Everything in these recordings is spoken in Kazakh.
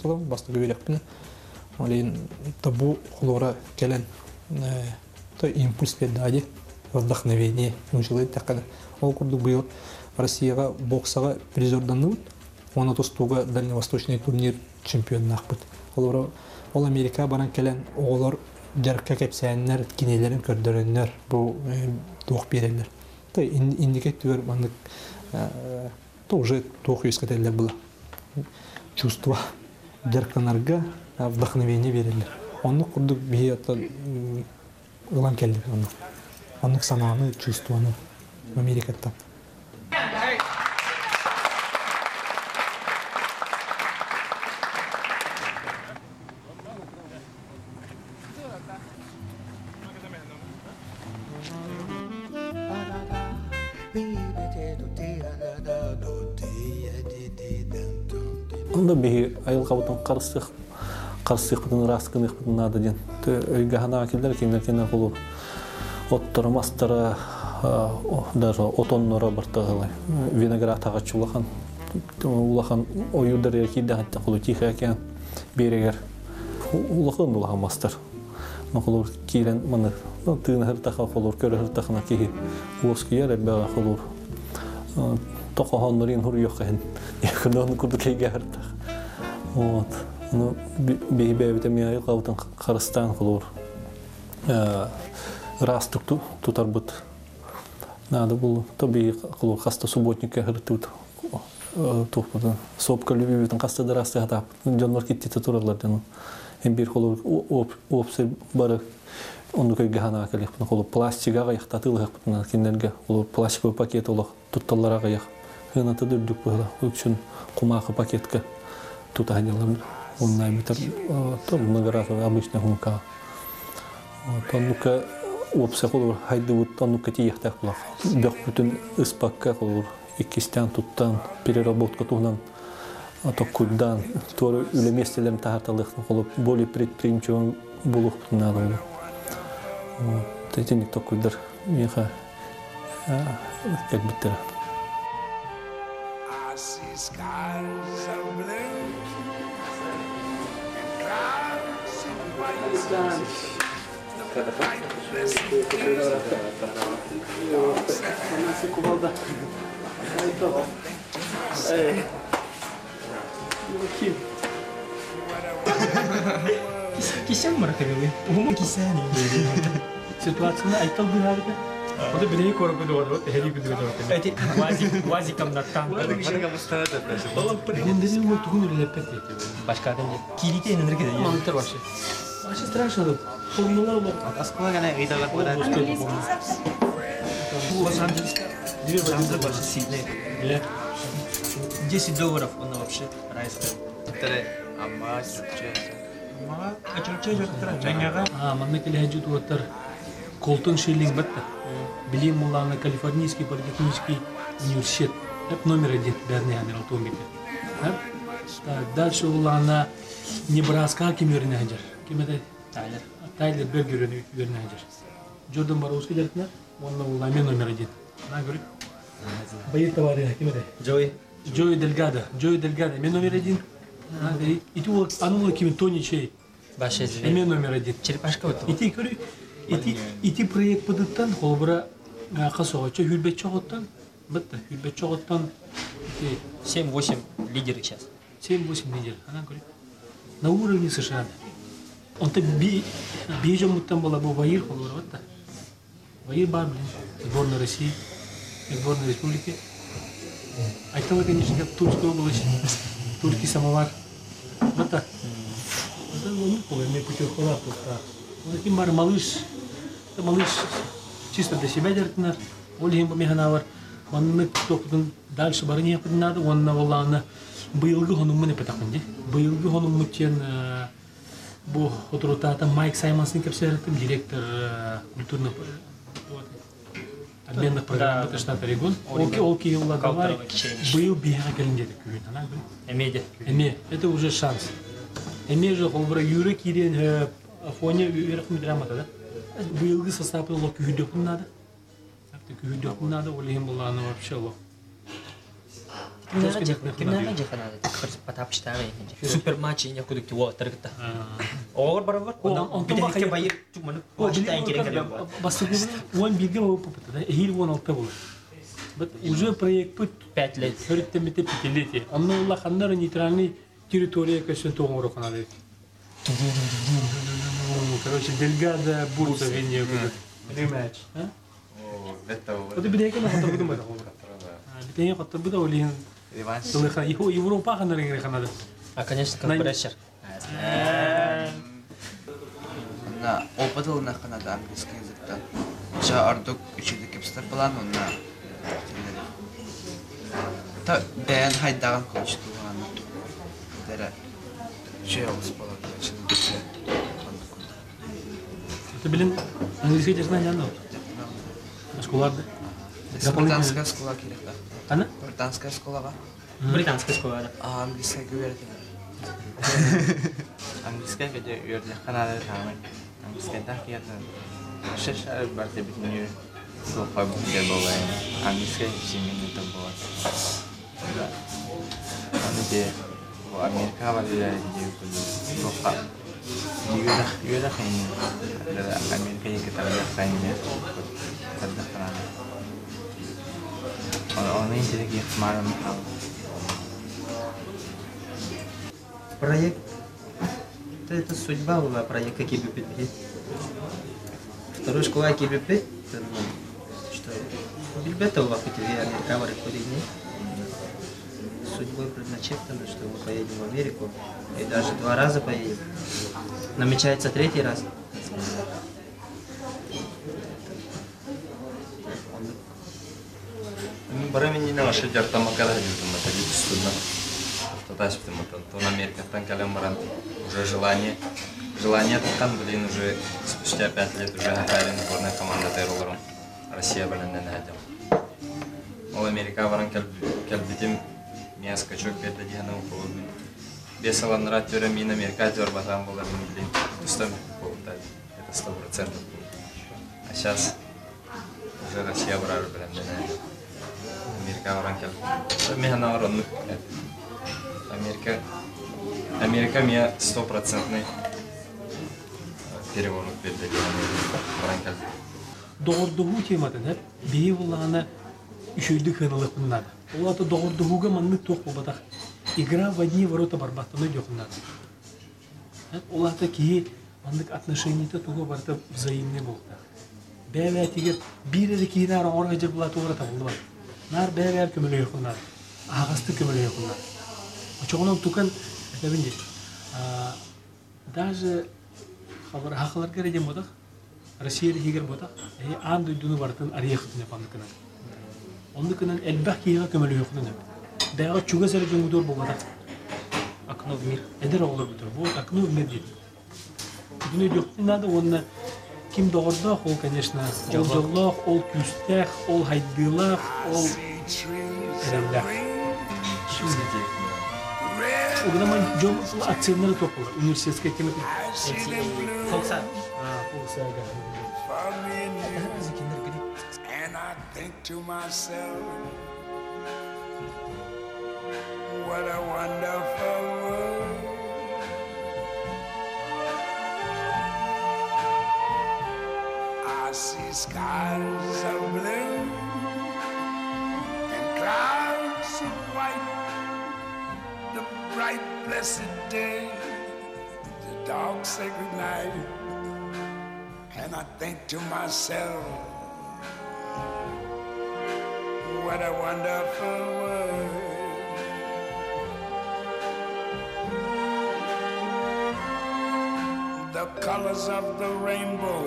тулам басты көбелеппин. Олин табу хлора келен то импульс берди, вдохновение нужно такая. Ол курдук быйыл Россияга боксага призерданып, оны тостуга дальневосточный турнир чемпионы акпыт. Ол Америка баран келен оголор жарыкка кепсәннәр, кинелерин көрдөрөннөр, бу тук берелер. То индикатор мандык тоже тук юскателлер була. Чувство жарканарга вдохновение берелер. Оны курдук бейата ылан келди аны. Аны сананы, чувствоны Америкада. Onda bir ayıl kabutun karışık bütün rastgınlık bütün adı diyen. Öygahana akiller kimlerkenden olur. Ottara, mastara, даже otonlara bartağılay. Vinagrat ağaç ulahan oyudur erkide hatta kulu tihayken bereger. Ulahan ulahan mastar. Olur kiren mana tığın hırtağa olur, körü hırtağına ki uski yer be olur. Toqahanların hur yok hen. Yakından kurduk egerdi. Вот. Ну бейбе мияй кабытын Кыргызстан olur. Растук тутар бут. Надо было таби кылу хаста субботника хыртут. Топуда. Сопка любивитин хаста да расты атап. Жонмор китти туралардан. Hem bir olur opse bara onu köygahana kelip olur plastikaga yaktatılıq bundan kinlerge olur plastik paket olur tuttallara gayak. Hınata dürdük böyle üçün kumakı paketke tutahyalar. Onlar biter tam nagaratı обычно humka. Tanuka opse olur haydi bu tanuka tiyahtak bulaq. Bek bütün ispakka olur ikisten tuttan переработка тугнан Атокудан тор үлеместелем тахарталык болуп более предприимчивым болуп надо. Вот. Тетеник токуйдар меха как биттер. Kim? Kisah mereka ni, umum kisah ni. Situasinya aital berharga. Ada beri korang berdua, hari berdua. Jadi wajib kamu datang. Mereka mustahil ada. Ini dari umur tu ni lepet. Başka ada ni. Kiri tu yang negeri dia. Mantar başı. Başı страшно. Formula var. Askıla gene ida lak var. Bu Лос-Анджелес'ta. Дверь başı Сидней. $10 он вообще райский. Тире amma Türkçe. Ama Türkçe yoktur. Жаңаға мамлекет хәҗүт отыр. Колтон шиллинг бетте. Билим мулланы Калифорнийский политехнический университет. Это номер 1 бәрне хәзер автомобиль. Дальше улана Небраска кемерне хәҗер. Кемеде Тайлер Бергер верне хәҗер. Джордан Бароуски дәртне. Онда улана номер 1. Ана görüp. Bayır tavары кемеде. Джой Дельгадо, мен номер 1. И tu anul kimi Tony Başı. Мен номер 1. Черепашка вот. Ити проект пыдыттан холбара касогача хүрбет чоготтан битти. Хүрбет чоготтан 7-8 лидеры сейчас. 7-8 лидер. Ана говорит. На уровне США. Он-то бежамуттан была бу Ваир холбара битти. Ваир бар блин. Сборная России, сборная республики. Айтала, конечно, как Тульская область, тульский самовар. Вот так. Это не путевка. Вот таким малыш чисто для себя держит. Ольгин Механавар. Он дальше барыне надо. Он на волна быйлгы хонум мы не пытаем. Быйлгы хонум мы тен бу отрутата Майк Саймонс никаксертым директор культурного обменных программ это штат Орегон. Олки юла давай был бега календер күйен. Эме это уже шанс. Эме же холбра юры кирен фоне юрыкмы драмата да. Быйлгы составы лок күйдөк надо. Так күйдөк надо олем буланы вообще лок. Кимнага жахана потап штагы. Суперматч ине кудукти во таргыта. Огор барабар. Он Бидекке байыр чуманы. Почтаен керек. Басыгы он бирге болуп попта. Хил 16 болду. Бит уже проект пут 5 лет. Көрүттемите петелете. Анна ханнары нейтральный территория көсөн тоңору канады. Короче, Дельгада Бурса вене. Рематч. Это Вот бидеке на хатар будем бара. Бидеке хатар буда олин. реванш. Тылыха Европа ханары канады. А, конечно, как прессер. На опытыл на Канада английский языкта. Жа ардук üçüncü кипстер план на. Та бен хайдаган кончтуган. Дера. Чеус болот чын. Ты билин английский дерсна яно. Школада. Британская школа керек да. Ана? Британская школага. Британская школа. А английский говорит. Английская где үйөрдө канада тамай. Английская тахиятын. Шешар барте битнүү. Софа бизге болайын. Английская семейный там болады. Анде Америка бар я где софа. Үйөрдө хайын. Америка эки тарапта хайын. Кадда канада. Он интересный хмарам. Проект. Это судьба была, проект КБП. Второй школа КБП. Что? Бильбета у вас Америка в Рекордине. Судьбой предначертано, что мы поедем в Америку. И даже 2 раза поедем. Намечается 3-й раз. Барамин не ваши дер там когда мы ходили судно. Татась потому то Америка там калямаран уже желание там блин уже спустя 5 лет уже Гагарин сборная команда Террором Россия блин не найдем. Ол Америка варан калбитим меня скачок это дигана укол. Бесалан ратюра мин Америка тер батам было блин. Что это 100%. А сейчас уже Россия брала блин не найдем. Америка orang kel. Механа orang Америка мне 100% переворот берди orang kel. Doğurduğu temadan hep beyvulana üçüydü kanalık bunlar. Ola da doğurduğuga manlı toq bobadak. Игра в одни ворота барбаттаны жоқындар. Ола да ки манлык отношенияда туга барта взаимный болды. Бәвә тигер бире кийнар орга жер була тугра табылды. Нар бәвә көмөлө жоқындар. Агасты көмөлө жоқындар. Очоғынан тукан әбинде. Даже хабар хақларга редем бодак. Россия хигер бодак. Анды дуну бартын арияхтыны пандыкынан. Ондыкынан элбах кийга көмөлө жоқындар. Бәға чуга сәрі жөңгідор болғада. Окно в мир. Әдір оғылыр бұтыр. Вот окно в мир дейді. Бұны жоқтың нады, оны кем доғырдақ, ол, конечно, ол жоллақ, ол күстәқ, ол хайдылақ, ол әрәмләқ. Оғыдаман жол акционері тоқ болар. Университетке кеміп. Фолкса. Фолкса әгер. And I think to myself, what a wonderful world. I see skies of blue and clouds of white, the bright blessed day, the dark sacred night, and I think to myself, what a wonderful world. The colors of the rainbow,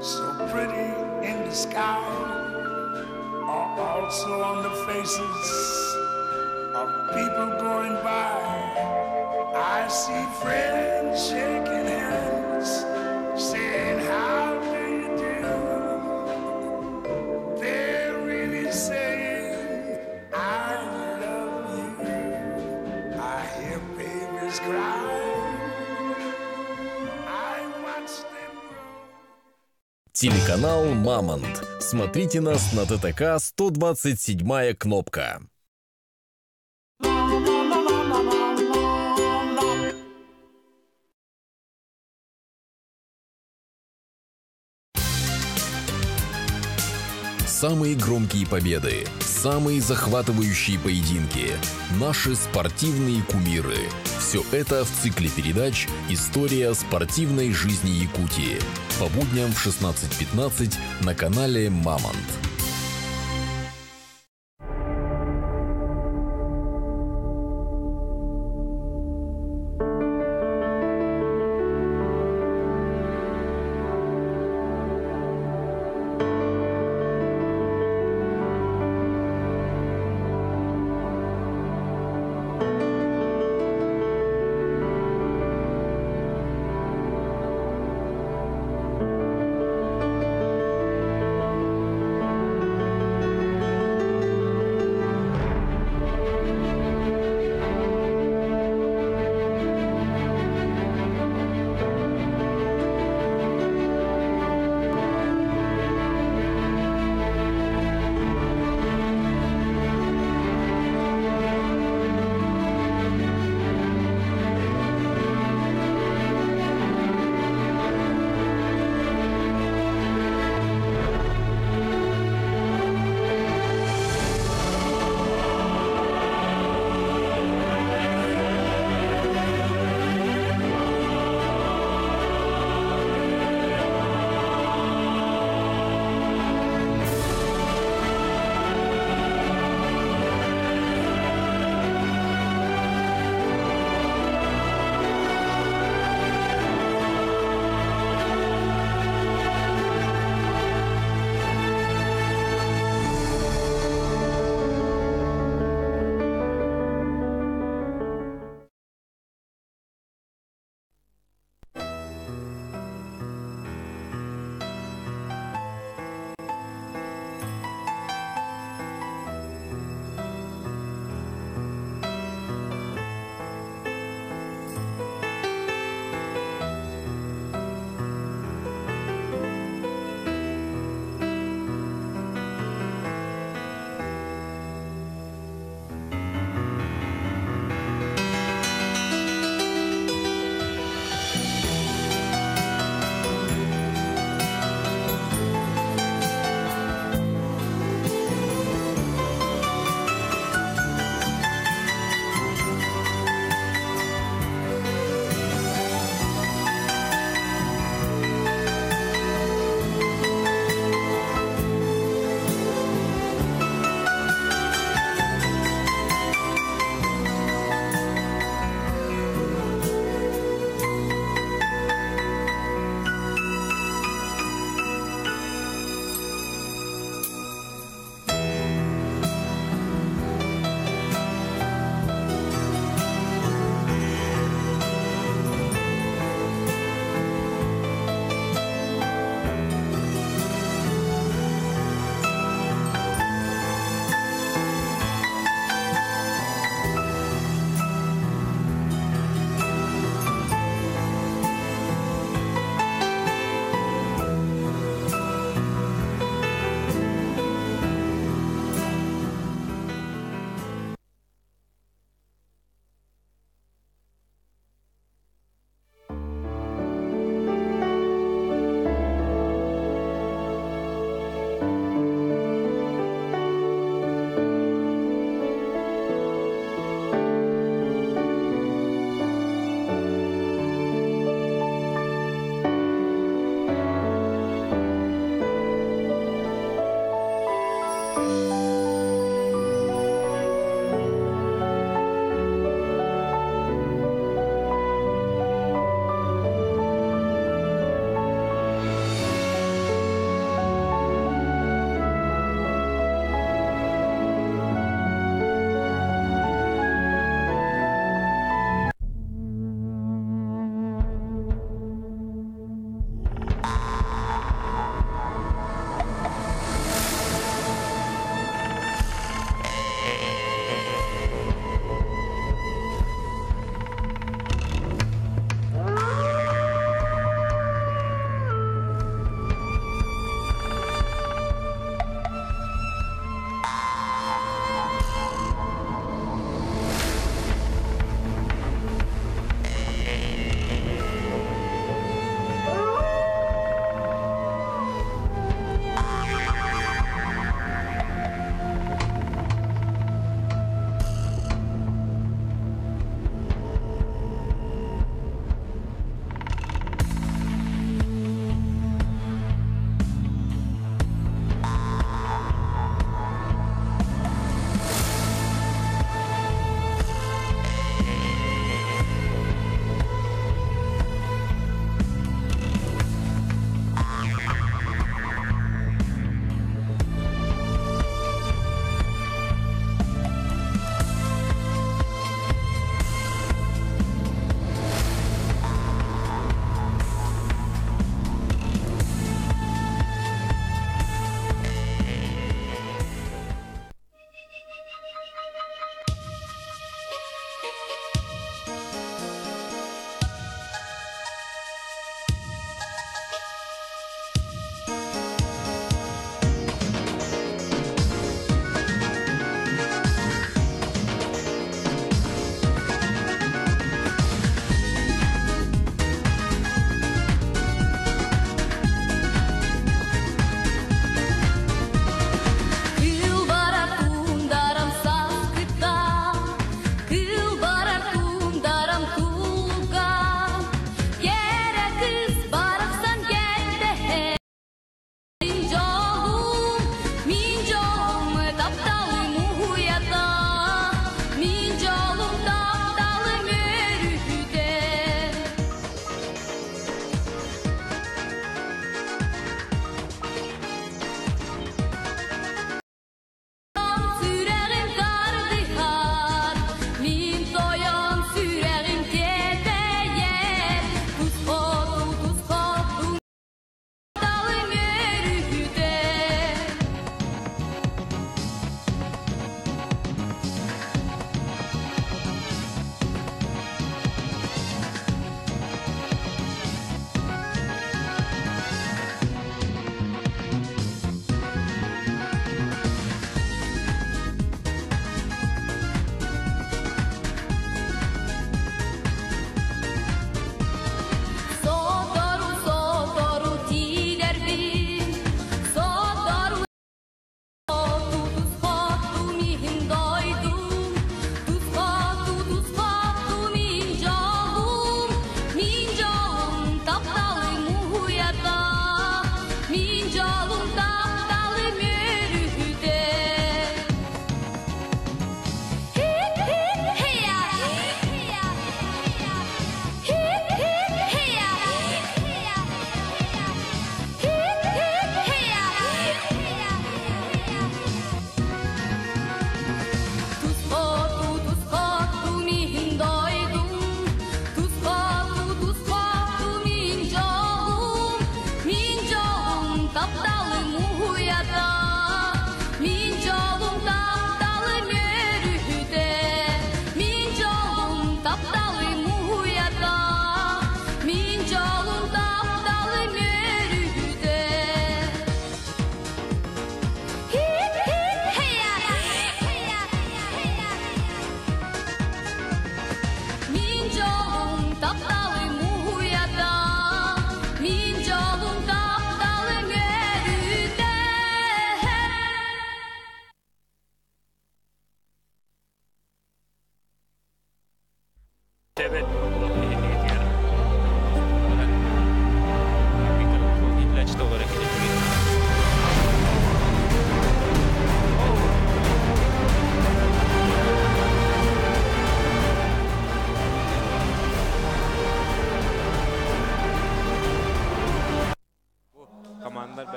so pretty in the sky, are also on the faces of people going by. I see friends shaking hands, saying, how do you do? They're really saying, I love you. I hear babies cry. Телеканал «Мамонт». Смотрите нас на ТТК 127-я кнопка. Самые громкие победы, самые захватывающие поединки, наши спортивные кумиры. Все это в цикле передач «История спортивной жизни Якутии». По будням в 16:15 на канале «Мамонт».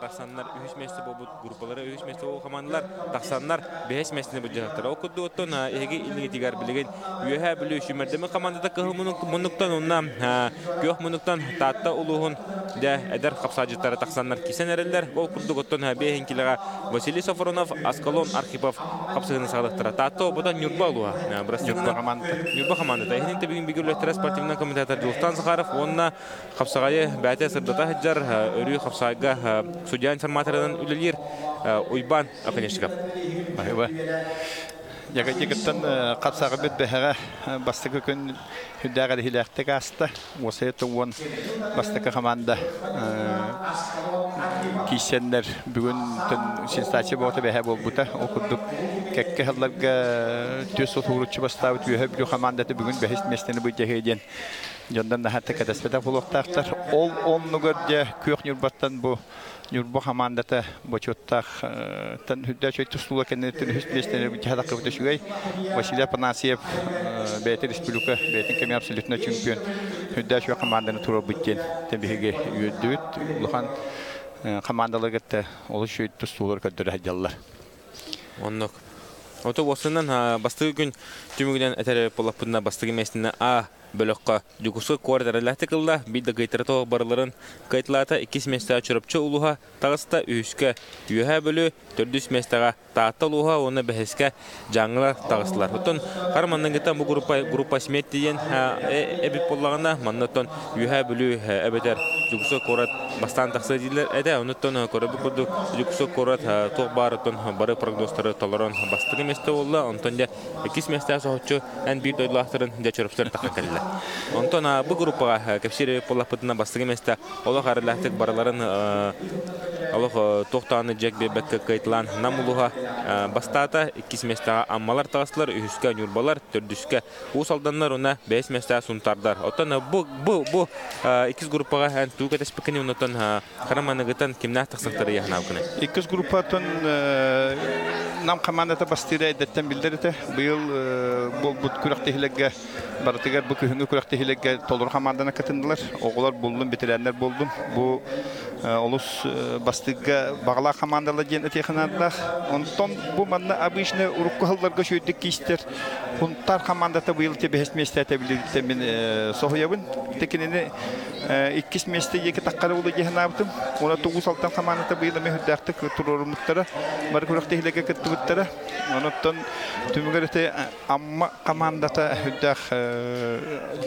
taksanlar, ühüs mesle bobut grupları, ühüs mesle o komandalar taksanlar, behes mesle bujacaklar. O kudu otun ege ilgi digar bilegen, üyehe bilü şümerdeme komandada kıhı munuktan onunla, göh munuktan tatta uluğun de eder kapsacıtları taksanlar kisen ereller. O kudu otun behenkilega Vasiliy Safronov, Askalon, Arkhipov kapsağını sağlıktıra. Tatta o bodan Nurba oluğa. Nurba komandada. Ehinin tebigin bigürlöhtera sportivna komitatar Julstan Sakharov, onunla kapsağayı bәте сырдата хыджар өрү хапсайга судья информаторынан үлелер Уйбан Аканешков. Айва. Ягатигаттан капсагы бит бәһәгә бастыгы көн хүдәгә хиләхтә аста. Осы туган бастыгы команда кисеннәр бүген сенсация булды бәһә булды. Окудык кәккә хәлләргә төс туручы бастабы төһә бу командаты бүген бәһис мәстәне бу җәһәдән Jondan da hatta kadasbeta bulaqtaqtar ol onnugarja köq Nurbatan bu Nurba komandata boçottaq tan hüddə çöy tustula kennetin hüsbestene bir hada qıbdı şugay Vasiliy Panasyev beyte respublika beytin kemi absolutna çempion hüddə çöy komandаны turub bitken təbihiga yüddüt uluhan komandalarga oluş çöy tustular kadar həcallar Onnok Ото осынан бастыгы күн түмүгүнөн этере полапына бастыгы местине бөлөккө жүгүсү координатор кылла бидде гыйтырто барларын кайтлата 2 месте чурупчу улуга тагыста үскө үйө бөлү 4 местега таатта улуга оны бехеске жаңылар тагыстылар. Отон кармандан кетен бу группа смет деген эбип боллагана маннатон үйө бөлү эбетер жүгүсү корат бастан таксы дилер эде онтон көрөбү курду жүгүсү корат ток барытын бары прогнозтары толорон бастыгы месте болла онтон де 2 месте сочу эн бир дойлактарын де чурупчулар такакалла. Онтон бу группага кепсире полапытына бастыгы месте оло карылактык бараларын оло токтаны жекбе бекке кайтлан намулуга бастата 2 месте аммалар тагыстылар үскө Нурбалар 4-кө усалданнар уна 5 месте сунтардар. Отон бу 2 группага эн туга теспекени онтон караманыгытан кимнах таксактары яхнавкыны. 2 группатын нам командата бастыра эдеттен билдерите быйыл бут күрәктехилеге барытыгар бу күнгө күрәктехилеге толур команданы катындылар. Оглар булдым битирәннәр булдым. Бу олус бастыга багла командалар ден технадылар. Онтон бу манна обычно уруккалларга шөйдик кистер. Хунтар командата быйыл тебес местәте билдерите мен сохоябын. Текенене 2 месте екі таққары болды жехнабытым. Оны 9-6 командата быйыл мехүддәкті турурумуттары. Бары күрәктехилеге кеттибиттары. Онуттан түмүгәрете амма командата хүддәк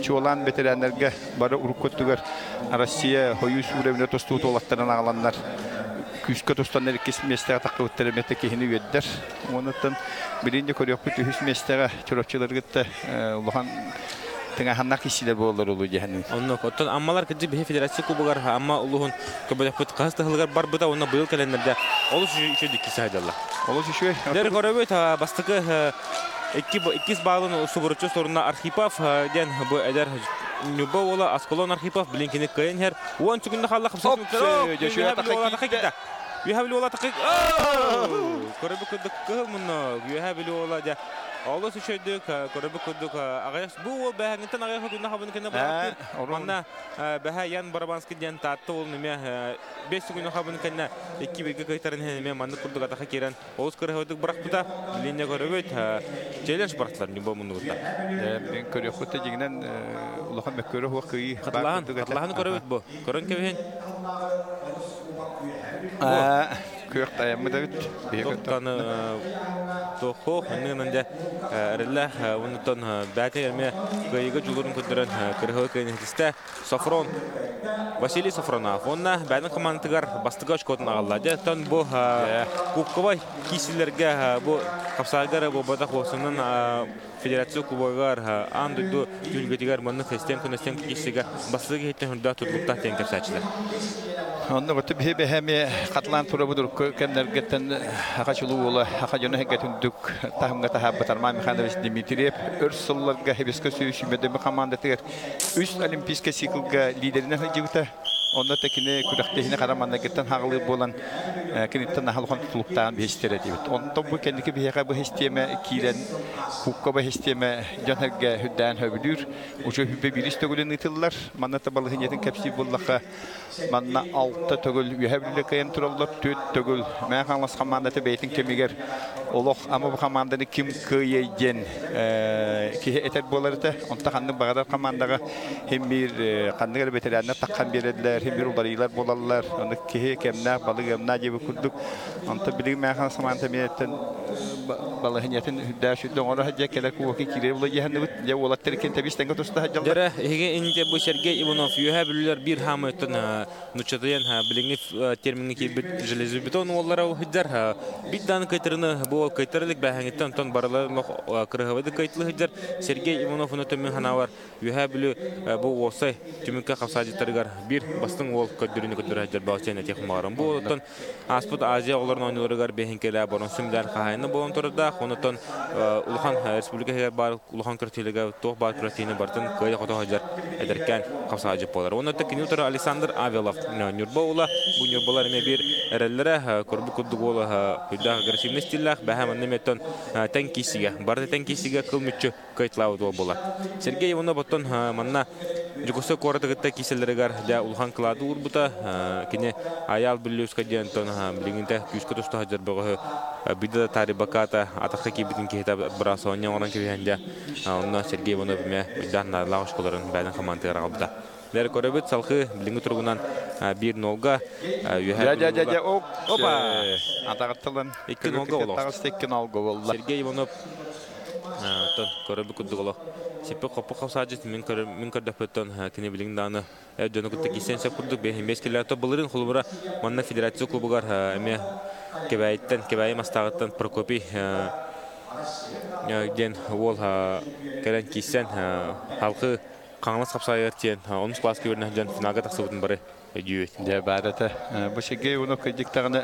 чуалан ветераннарга бары уруккоттугар Россия хоюс уровня тостуут олаттарынан агаланнар. Күскө тостаннар 2 местеге таққыбыттары мете кехини веддер. Онуттан биринде көрөкпүт 3 местеге чурапчыларгытта улахан Теңе ханнак кисилер болдор улу жаһанның. Онно коттон аммалар кыжы бе федерация кубугар амма улугун көбөлөпөт касты хылгар бар буда онно быйыл календарда олуш үчүдүк кисайдалла. Олуш үчү. Дер көрөбөт бастыгы 2 балын сугурчу сорунна Архипов ден бу эдер Нюба ола Аскалон Архипов билинкени кайынхер. Он чүгүндө халла капсат мүктөр. You have Lola Takik. Korabukuduk Muno, you have Lola. All those who should do Korabukuduk, Agas Bull, Bahantan, I hope you know how we can have Bahayan Barabanski Janta told me basically how we can keep a good and him and the Hakiran, Oscar Hodu Brakuta, Linda Gorovit, Jailers Bartler, Nibomunuta. Could you put the Jignan Lohamakuru, Catalan to Catalan Corabbo, Coron Kevin. Kurt I am without to hope and relax when the ton battery me where you go to learn Kuduran, Kerhoka in his step, Safron, Vasiliy Safronov, Ona, Badan Commandagar, Bastagosh Kotna, Lajeton Boha, Kukova, Kisilerga, Kapsagar, Bobata Hosanan, Federazione Kubogar, and do Gulgatigar Manifestan, Conestan Kisiga, Bastagi, Datu Lutati and Kapsachla. Onu götüp hemi katlan turabudur kenler geten hakaçulu ola hakajona getunduk tahımga tahabbatar Mihailovich Dmitriev örsullarga hebeske söyüşmede komandatiler üst olimpiska siklga liderine hıcıgıta Onda tekini küraktehine karamandaketten hağlı bolan kinitten halıkan tutuluktağın bir histere diyet. Onda bu kendiki bir heka bu histeme kilen hukka bu histeme canherge hüdden höbülür. Ucu hübbe bir istegülün ıtıllar. Manna tabalı hinetin kapsi bullaka manna altta tögül yühebülü kayan turallar tüt tögül. Men kanlas kamandata beytin kemiger oloq ama bu kamandanı kim kıyaygen ki eter bolarıta onda kanın bağadar kamandaga hem bir kandıgar betelerine takkan berediler hem bir ularıylar bolarlar onda ki kemna balı gemna gibi kurduk onda bilgi men kanlas kamandata meyetten balı hinetin hüddâşüdden ona hacca kelek bu vakit kireye ula cehennem ya olatteriken tabi istenge tosta haccalar. Dere hege ince bu Sergey Ivanov yühebülüler bir hametin nuçadayan bilgi termini ki железобетон олара hüddər bir dan kaytarını bu kaytarlık bahangitten ton baralar kırıhavadı kayıtlı hüddər Sergey Ivanov'un tümün hanavar yühebülü bu olsay tümünke kapsacıtlarıgar bir bastın ol köddürünü hüddər bağışçayın etek mağaram bu otan Asput Azya oların oynuyorlar behinkele baron sümler kahayını bu ontorda onutan Uluhan Respublika her bar Uluhan kırtıylıga toh bar kırtıyını bartın kayda koto hüddər ederken kapsacı bolar onu da kinütör Alexander Avelov Nürboğla bu Nürboğlar bir erellere kurbu kudduk ola hüddah agresivnestillah bahaman nemeton tankisiga barda tankisiga kılmıçı kayıtlağı ol bolar Sergey Ivanov boton manna Jugoslav koratagitta kiselerigar da Ulhan kılады urbuta kine ayal bilüska diyenton bilinginte küskü tustu hajar bağı bida taribakata atakta ki bitin ki hitap brasa onya oran ki bihanja onna Sergey Ivanov me hüddah lağış koların bayan kamantı rağabda Ler korabet salkı bilingi turgunan bir nolga Ya opa ataqattalan 2 nolga olo. Taqastek nolga oldu. Sergey Ivanov ton korabet kuddulo. Sepe qopu qavsajit min kardapetton kine bilingi dana jonu kutta kisense kurduk be meskelato bulurun xulumra manna federatsiya klubugar eme kebay mastaqattan Prokopi gen wol keren kisen halkı Kanlas kapsayır diyen, onun klas kıvırına can finalga taksıbıdın bari ödüyor. Ya barata bu Sergey onu kıcıktağını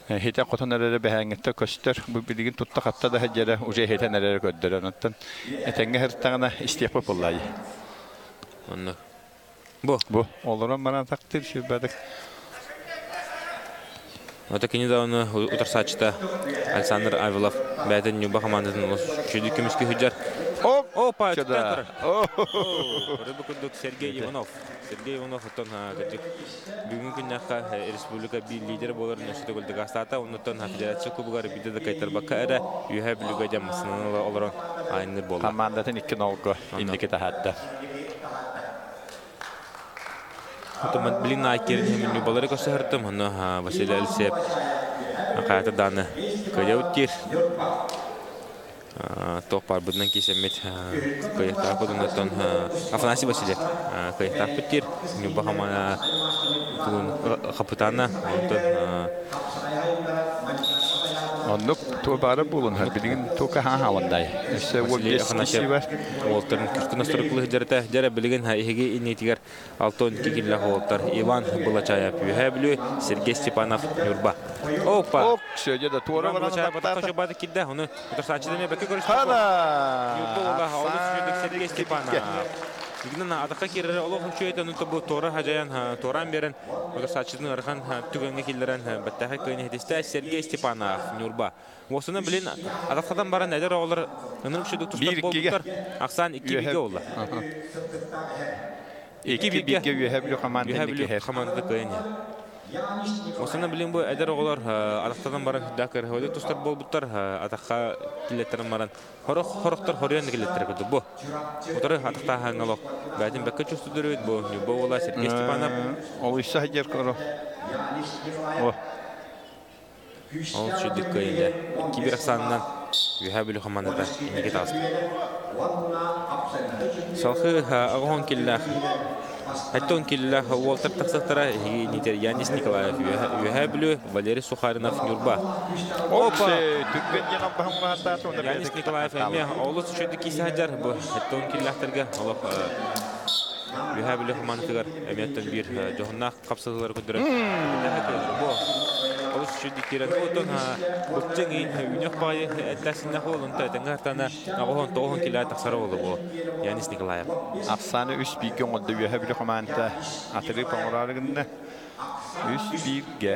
heten kotanlara behangette köster bu bilgin tutta katta da hacere uje hetenlere gördüler ondan. Etenge her tağına istiyap vallahi. Anladım. Bu olurum bana takdir şu badık. Ota kini de onu utarsaçta Alexander Avelov beden Nyuba komandasının şöyle kümüskü hüccar. Opa çıktı. Rıbıkunduk Sergey Ivanov. Sergey Ivanov otan gıcık. Bugün günahka Respublika bir lider bolar nöşete golde gastata ondan federatsiya kubugar bir de kaytar bakka era yühe bilüga jamasının olaran aynı bolar. Komandatın 2 nolga indikete hatta. Otomat bilin aykerin hemen Nyubaları koşardım onu Vasily Alseyev. Kayata dana kayautir. Topar bundan kesemet kayakta kodundan Afanasy Vasilyev kayakta petir Nyuba hamana tun kapitana Onluk tobara bulun her bilgin toka havanday. İşte o bir var. Walter'ın kürkün astarıklı hıcarıta jara bilgin hege inetigar Alton kikilla Walter Ivan Bulachayev yühebülü Sergey Stepanov Nyurba. Opa. Şöyle de tora var ana da şubada kidde onu utarsaçıda ne bakı görüş. Hana. Nyurba ola olus Sergey Stepanov. Bugün atakka kirere olohun şöyle bu tora hajayan toran beren utarsaçıdın arkan tügenge killeren battaha kayını hediste Sergey Stepanov Nyurba. Osunu bilin atakkadan baran neler olur? Önüm şu tutar bollar. Aksan 2 oldu. 2 bilgi yühebülü komandada kayını. Osunu bilin bu eder oğlar atakkadan baran dakar hoyda tutar bolbutlar atakka killetlerin baran horoktar horyan killetler kudu bu. Otarı atakta hangalok. Batin bakka çustu duruyor bu. Bu ola Sergey Stepanov. Oluysa hacer koro. Ol şu dikkayında. Kibir aksanından yühebülü komandada indikete astı. Salkı ağon killah. Hatta on killah Walter taksatara niter Yanis Nikolaev yühebülü Valeri Sukharinov Nyurba. Opa. Tükben yanabahım rahatat onda. Yanis Nikolaev eme oğlu şu dikisi hacar bu. Hatta on killahtarga Allah yühebülü komandadagar emetten bir johunna kapsadılar kudurar. Bu Олус шүддиктерен отон бөкчең ин үнөх бай этләсиннә холын тәтәңгәртәнә агыгын тоғын килә тахсары булды бу. Янис Николаев. Аксаны 3 бийге олды үһә бир команда атырып оңрарыгында 3 бийге.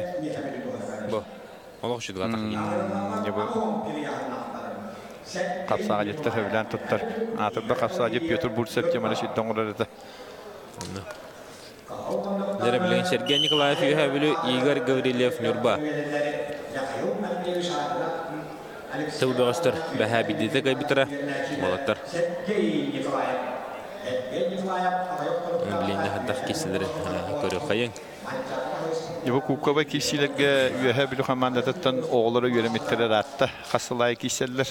Бу. Олох шүдгә тахын. Бу. Капсага жеттер белән туттар. Атырда капсага жеп Петр Бурцев темалы шүддән оңрарыды. Дәрәмлен Сергей Николаев юһәбилү Игорь Гаврилев Нюрба. Тәүбәгәстер бәһә бидите кайбитара. Молаттар. Билинде хәтта киселәре көрү кайын. Бу кукова кисилерге юһәбилү командатан оглары йөрәмиттәре ратта хасылай киселләр.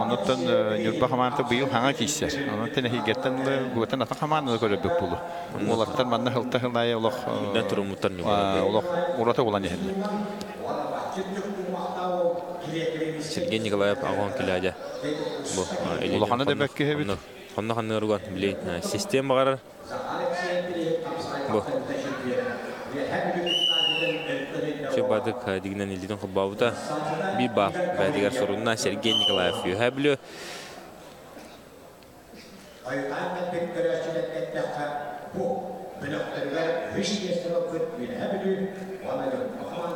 Онуттан Нюрба команда быел хаңа кисер. Онуттан хигәттән гөтен ата команда көрәбек булу. Молаттар манна хылта хылай олох. Да турумуттар не олох урата булан яһәлле. Сергей Николаев агон киләдә. Бу Улаханы да бәккә һәбит. Ханна урган биле система гарар. Бу Шебадык дигнен илден хубаута биба бәдигәр сорунна Сергей Николаев юһәблү.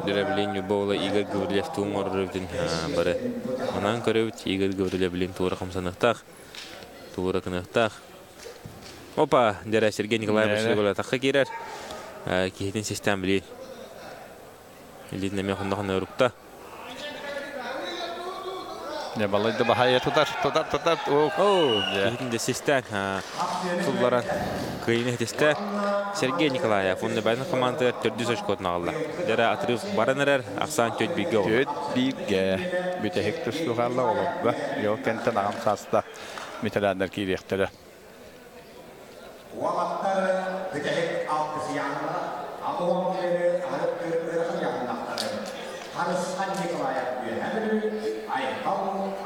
Дөрәблен юбола Игорь Гаврилев туңоррыдын бары. Анан көрөбүт Игорь Гаврилев билен тура камсанактак. Тура кынактак. Опа, дәрә Сергей Николаев шулай такка кирер. Киһитин систем биле. Илден мехоннахын өрүктә. Не балайды бахая тутар. Киһитин де систем сулларан кыйны тесте Сергей Николаев онны бәйнә команда 400 очко нагалла. Дәрә атрыв баранырар аксан 4 биге. 4 биге. Бите хектар сугалла олобба. Йок кенте нагам саста. Митәләндер кирехтәре. Валаттар бите алты янына агылым келе алып көрөп яннактары. Харыскан Николаев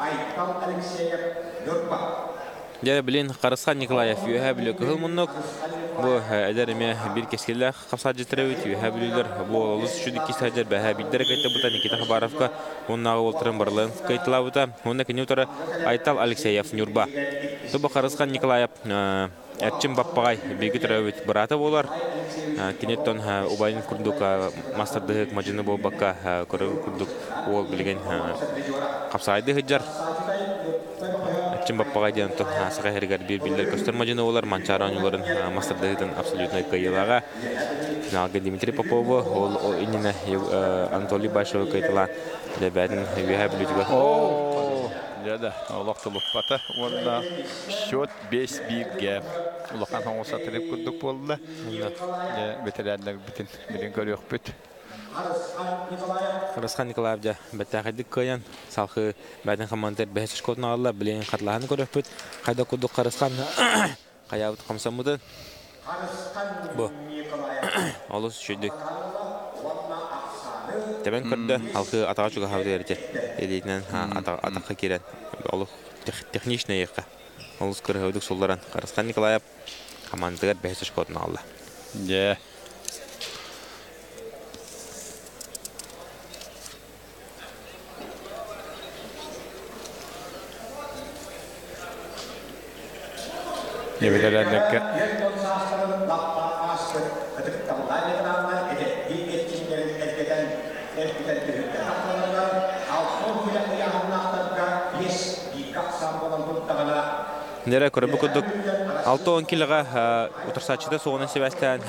Айкал Алексеев Нюрба. Дәрә билен Харыскан Николаев юһәблү кылмыннык. Бу әдәреме бир кескелләр хапса җитрәвит юһәблүләр. Бу олус шуды кисәҗәр бәһә биддәр кайтты бу Никита Хабаровка. Оннагы ултырын барлын кайтлавыта. Онда кинютара Айтал Алексеев Нюрба. Бу Харыскан Николаев Әтчим баппагай биге тәрәвит барата булар. Кинеттон убайын курдука мастердык маҗыны бу бакка көрөп курдук ол билген капсайды хәҗәр. Әтчим баппагай дигән то сагайргар бир билләр көстер маҗыны булар манчаранларын мастердыктан абсолютно кыйлага. Финалга Дмитрий Попов ол инне Анатолий Башев кайтыла. Дәбәдән юһәблүгә. Яда, Аллахтылык пата. Онда счет 5 биге. Улахан хаңуса тиреп күрдүк булды. Бетерәннәр битен билен көрөк бит. Харыскан Николаев да бәтәгәдик каян салхы бәдән командир бәһәс шкотны алла билен катлаһын көрөк бит. Кайда күрдүк Харыскан каябыт камсамыды. Бу алыс шүдик. Тәбән көрдө халкы атага чуга хавды ярите. Элитнен атакка кирен. Алып техничный якка. Алыс көрөдүк солларан. Харыскан Николаев командага бәһәс шкотны алды. Же. Небелердәке Нәре көрөбү күрдүк. 6-10 килога утырсачыда соғынан себәстән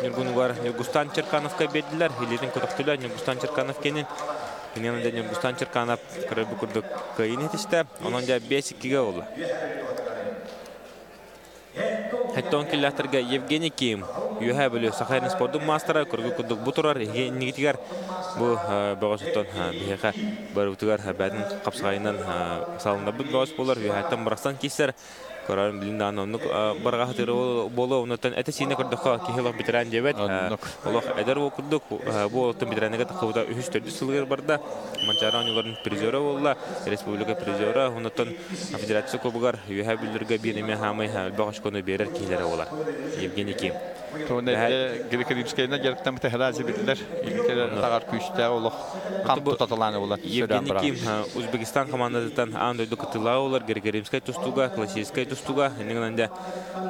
Нюргунугар Нюргустан Черкановка беддиләр. Илетин көтөктүләр Нюргустан Черканов кенен. Менен дә Нюргустан Черканов көрөбү күрдүк. Кыйын этиште. Онан да 5-2-ге болду. Хәттон килләтергә Евгений Ким, юһәбеле Сахарин спортның мастера, көргө күрдүк бу турар нигитигәр бу багыштан бихәка бар утыгар бәдән капсагайнан салында бу багыш булар, юһәттән Барстан кисер Коран билин дан оннук барга хатыры боло онтан эте сине көрдөккө кихилок битерен дебет. Олох эдер окурдук бу оттон битеренеге такыда 3-4 сылгыр барда. Манчара онлордун призеры болла, республика призеры, онтан федерация кубугар юха билдерге биреме хамы багышкону берер килери болар. Евгений Ким. Тоне Грекоримскайна жарыктан тахрази билдер. Илтер тагар күчтә олох камп тутатыланы булат. Евгений Ким Узбекистан командасынан андойду кытыла олар Грекоримскай тустуга, классическай тустуга, энеңнәндә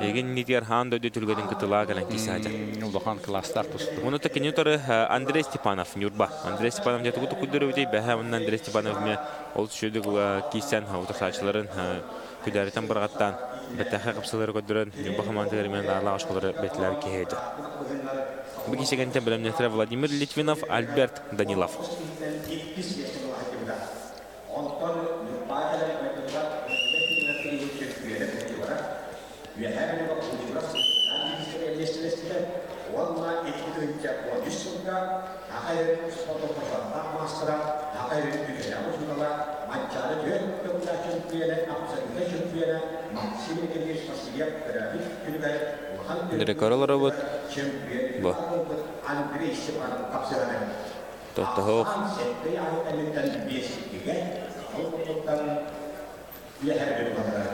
еген нитер андойду түлгәдән кытыла галан кисәҗә. Улахан класстар тусту. Моны текенитор Андрей Степанов Нюрба. Андрей Степанов дә тугы күдерүдәй бәһә моннан Андрей Степанов ме ол шөдүк кисән хавтасачларын күдәртән баргаттан бәтәхә капсалары көдөрөн Нюрба командалары менән дарлар ашкалары бетләр киһәҗә. Бу кичәгән белән Владимир Литвинов, Альберт Данилов. Директорлар вот. Бо. Тохтох.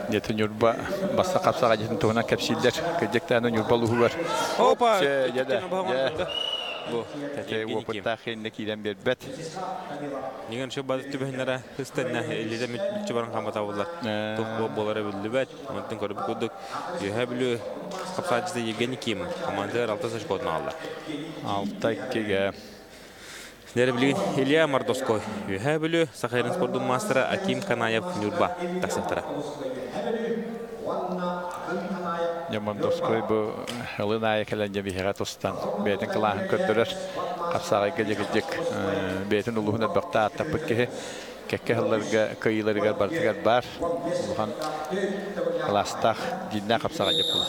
Дете Нюрба басса капсага жетін туына кәпсилдер. Көдектәні Нюрбалуы бар. Опа! Бу, тәте опытта хенне киден бербет. Нигән шу базы төбәһеннәре хыстанна элидә митче барган хамата булар. Тох болары билдебет. Монтын көрүп күдүк. Яһаблы капсачыда Евгений Ким командир 6 саш кодны алды. 6-2-ге. Нәре билген Илья Мордовской. Яһаблы Сахарин спортдун мастера Аким Канаев Нюрба тасыктыра. Мордовской бу Лыная кәләнҗә бихәгә тостан. Бәйтен кылаһын көддөрәр. Капсага гәҗәгәҗәк. Бәйтен улуһына бакта тапып ки кәккәләргә кыйларга бартыгар бар. Булган класстах диннә капсага җеп була.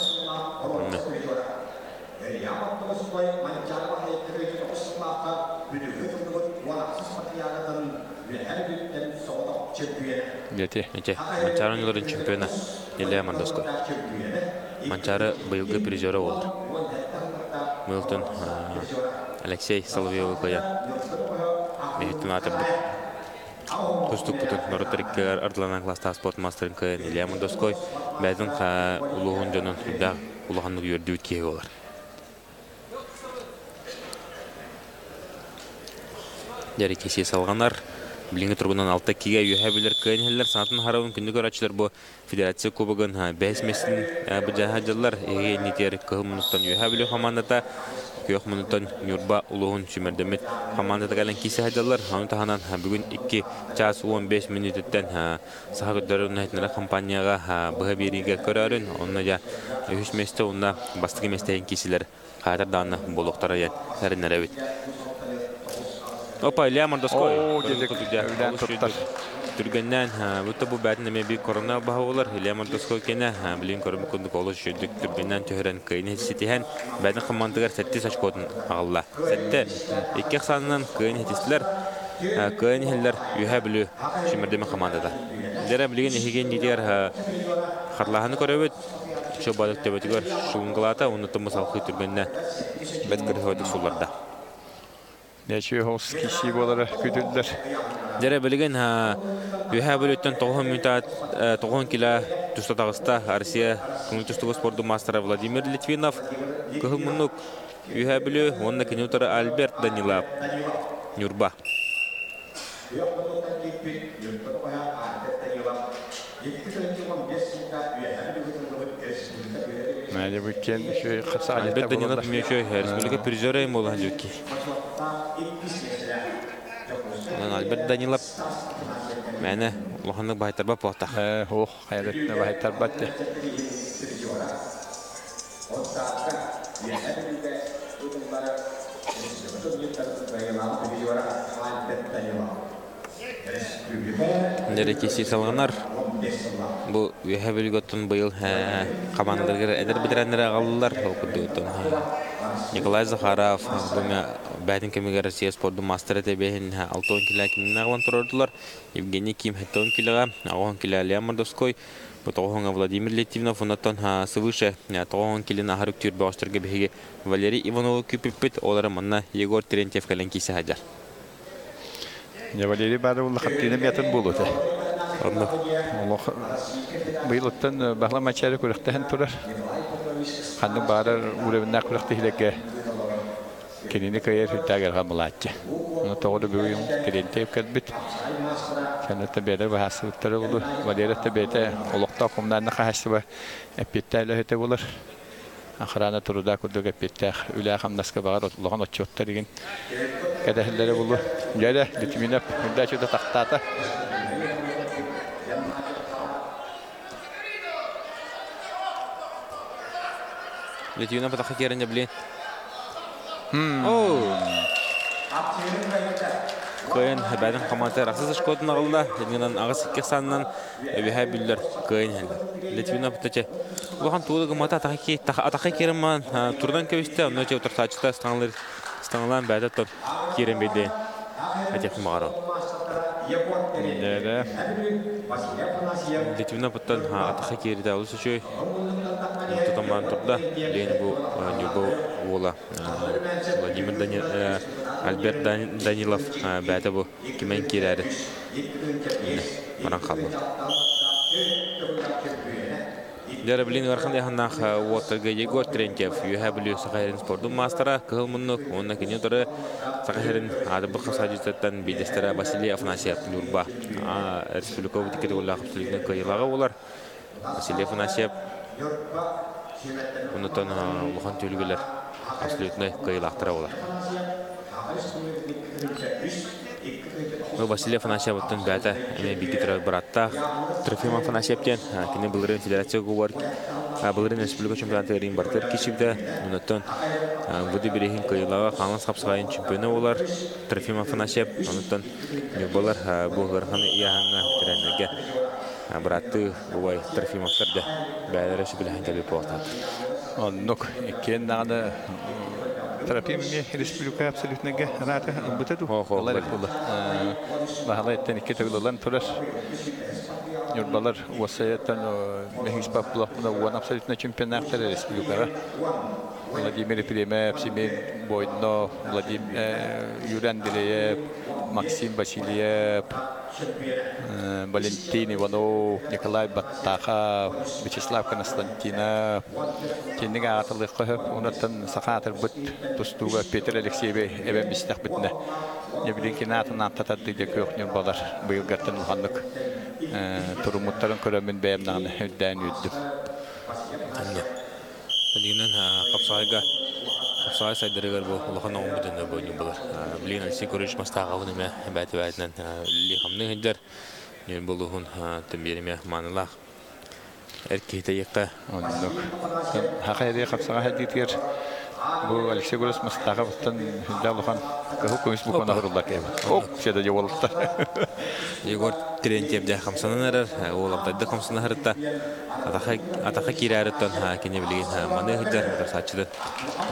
Дете. Манчаранларның чемпионы Илья Мордовской. Манчары быйылгы призеры болды. Мылтын Алексей Соловьев коя. Мехтен атып Тустук бутын Норотариккер ардыланан класста спортмастерин кыйын Илья Мордовской. Бәдін улуғын жонын да улуғанлық үйерді өткеге олар. Дәрі кесе салғанар. Билинге тургунан 6-2-ге юһәбилер кыйынһелләр санатын харауын күндүк арачылар бу федерация кубогын 5 месин бу жаһаҗаллар нитер кылмынтан юһәбилер командада көйөк мынтан Нюрба улугун сүмердемет командада гален кисәҗаллар аны таһанан бүген 2 час 15 минуттан сахагыдарын айтнара компанияга бу бериге көрөрүн онна ja 3 месте онна бастыгы местен кисилер катар даны болуктар ят сәрнәрәбит. Опа, Илья Мордовской. Түргеннән бу бәтне ме бик корона баһалар. Илья Мордовской кене билин көрүм күндүк олы шүдүк түргеннән төһөрән кыйны ситиһен бәден командалар 7 сачкотын агылла. 7 2 санынан кыйны хистилер. Кыйны хиллер юһа билү шимердеме командада. Дәрә билген иһеген дидер харлаһаны көрөбөт. Шу бадык төбөтүгөр шуңгылата уны тымысал кытыргеннән бәт көрөһөдү суларда. Нәче хос киши болары көтүлдер. Дәрә белген юһа бүлөттән 9 минут 9 кило тустатагыста Россия күңелтүстүгө спорту мастера Владимир Литвинов кыһымнук юһа бүлө онна кинутары Альберт Данилов Нюрба. Мәне бүкен шөй кыса Альберт Данилов мөшөй республика призеры болған жөкки. Альберт Данилов мәне улаханлык байтарба пота. Ох, хайретне байтарба те. Дәрекеси салганар. Бу яһабилготтон быйыл командаларга эдер бидрәннәр агаллар окудуттан. Николай Захаров буга бәдин кемигә Россия спорту мастера тебен 6 кило киннәгән тордылар. Евгений Ким 10 килога, 10 кило Илья Мордовской. Тоғонга Владимир Летивнов, оннаттан свыше тоғон келін ахарык түрбі оштырға бігеге Валерий Иванову күпіппіт, олары манна Егор Терентьев кәлін кейсі хаджар. Валерий бары ұлы қаттыйны метін болу те. Бұйылыттан бағла мачары көріқтіхін тұрар. Қанның бары ұревінна көріқті хилекке кенені көйер хүттәгерға мұлатчы. Оны тоғыды бүйін Терентьев кәлбіт. Кәнетті бәрі бағасылықтары болу. Валерия бәйті олықта құмдарны қағасы ба әппетті әлі өте болыр. Ақыраны тұруда күрдіг әппетті үлі қамнасқа бағар ұлыған отчоттар еген кәдәхілері болу. Жәрі, Литвинов, үндәчуді тақтаты. Литвинов атаққа керіне білейін. Көйін бәдің қаматы рақсыз ұшқотын ағылда, елгенен ағыз икке санынан өбіға бүлдер көйін әлді. Литвинов бұтачы. Бұлған туылығы маты атаққа керім маған тұрдан көбісті, оны өте отырсачыта стаңылан бәді тұр керім бейдейін. Әтектің бағарау. Литвинов бұттан атаққа керді ауыз үшөй. Тұтаман тұрда, лейін бұл нүрбі ола. Владимир Альберт Данилов бәті бұл кемен керәрі. Маран қалды. Дәрі білін ғарқандай ғаннақ уаттырға Егор Терентьев үйәі білі Сақайрын спордың мастера кығыл мұнық, онына кене тұры Сақайрын адыбы қыса жүзеттен бейдестері Василий Афанасьев нүрба. Республика өтекеті олы ақыпсылығының көйілағы олар. Василий Афанасьев ұнытан ұлған төлгілер абсолютный көйілақтыра олар. Василий Афанасьевтың бәті әме бекетірі бұратта. Трофим Афанасьевтен кені бұлырын федерация ғуар, бұлырын республика чемпионаты ғырын бартыр кешіпті. Ұнытын бұды берейін көйілаға қаңлас қапсығайын чемпионы олар. Трофим Афанасьев, ұнытын болар бұл ғырғаныияғаңа түрәнерге бұратты бұбай Трофимовтарды бәлері шүбіліғін кәліп болтады. Оннық, кен нағаны Трофим республика абсолютныйға раты бұтаду. Олар екболы. Бағала еттен екі тәуілілен тұрар. Юрбалар осаяттан мәхиспап бұлақпына оған абсолютно чемпионаттары республикаға. Владимир Премев, Семен Бойдно, Юрий Андреев, Максим Васильев, Валентин Иванов, Николай Баттахов, Вячеслав Константинов. Кеннің ағатылық қойып, онаттан сақатыр бұт тұстуға Петр Алексееве әбен бістіқ бітіне. Небілен кенатын антатады де көқнен балар бұйыл ғартын ұлғандық. Тұрымыттарын көрімін бәйімнағыны өддән өддім. Дегеннен қапсағай сайдырығар бұл ұлған оғын бүтінді бөліне болар. Білген Алексей Көріш мастағауын әме бәті-бәтінен үлі қамның әндер. Нен бұл ұғын түмберіме маңылақ. Әркейті еққа. Хақа әде қапсағай әдетер. Бұл Алексей Көріш мастағауыттан үлі ұлған көңіс бұқона ғырылдар кәйбі. Оқ, шеде же олықтар. Егор Терентьев де қамсанын әрір, ол аптайды қамсаны ғырытта. Атақа кері әріттен кене білген маны ғыджар, сатшыды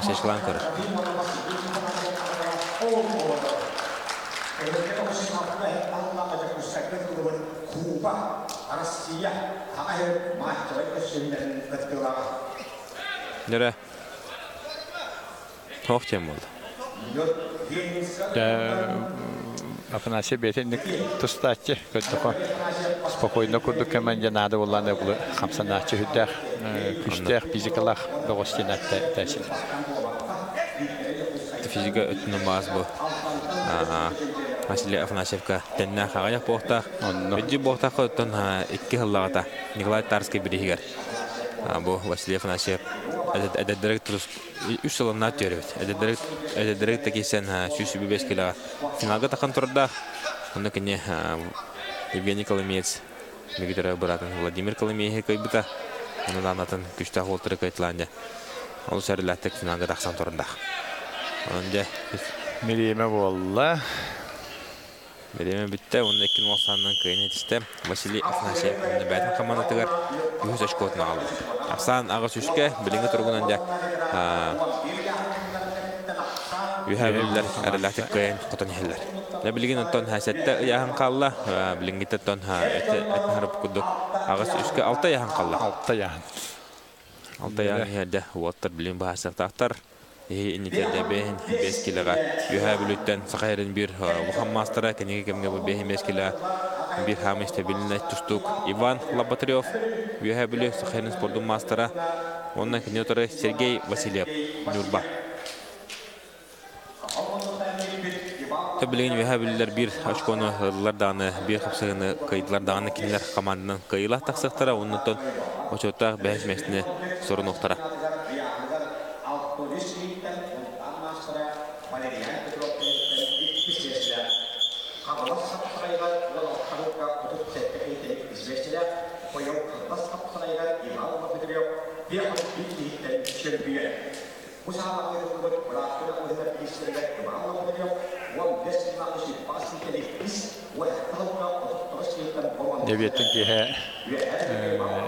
шешқылан көрір. Нөрі? Тоқ тем болды. Афанасьев бетенник тұстатчы көттіқо. Спокойно күрдік кәмен жанады оланы бұл қамсанатчы хүддәқ, күштәқ, физикалақ бұғыстен әттәсін. Физика өтінің бағыз бұл. Василий Афанасьевка тәннә қағаяқ боқтақ. Өтті боқтақ өттін 2 ғыллағата Николай Тарский бірігер. Бұл Василий Афанасьев әдәдірек тұрыс 3 жылына өттеребет. Әдәдірек тәкесен сүйсі 5 килаға финалға таққан тұрда. Оны кәне Евгений Коломеец, Мегитера Баратын, Владимир Коломеец көйбіта. Оны данатын күштақ олтыры көйтіланды. Ол сәріләттік финалға тақсан тұрында. Онда Мереме болла. Мереме бітті. Оны 2090-нан көйін етісті. Василий Афанасьев. Оны бәтін қаманатығар 100 очкотын алды. Ақсан ағыз үшке біліңгі тұрғынан да үйәбілдер әріләтік көйін құтын елдер. Білген ұттан әсетті ұяғын қалла, білінгетті ұттан әтін ғарып күдік Ağız üskü 6 yahan qallar. 6 yahan. 6 yahan yerde uottар билин баасартактар. Инникерде бehen 5 килога юхабүлүттен сахайрын бир Мухаммастара кенеге кемге бу бehen 5 кило bir hamiste bilinlet tustuk Иван Лоботарев юхабүлү сахайрын спортун мастера. Ондан кенеторы Сергей Васильев Нюрба. Tabilen yuhabiller bir açkonu hırlardanı, bir kapsağını kayıtlardanı kinler komandanın kayılah taksıqtara, ondan oçotta bəhs mesini sorun oqtara. Deviyetin ki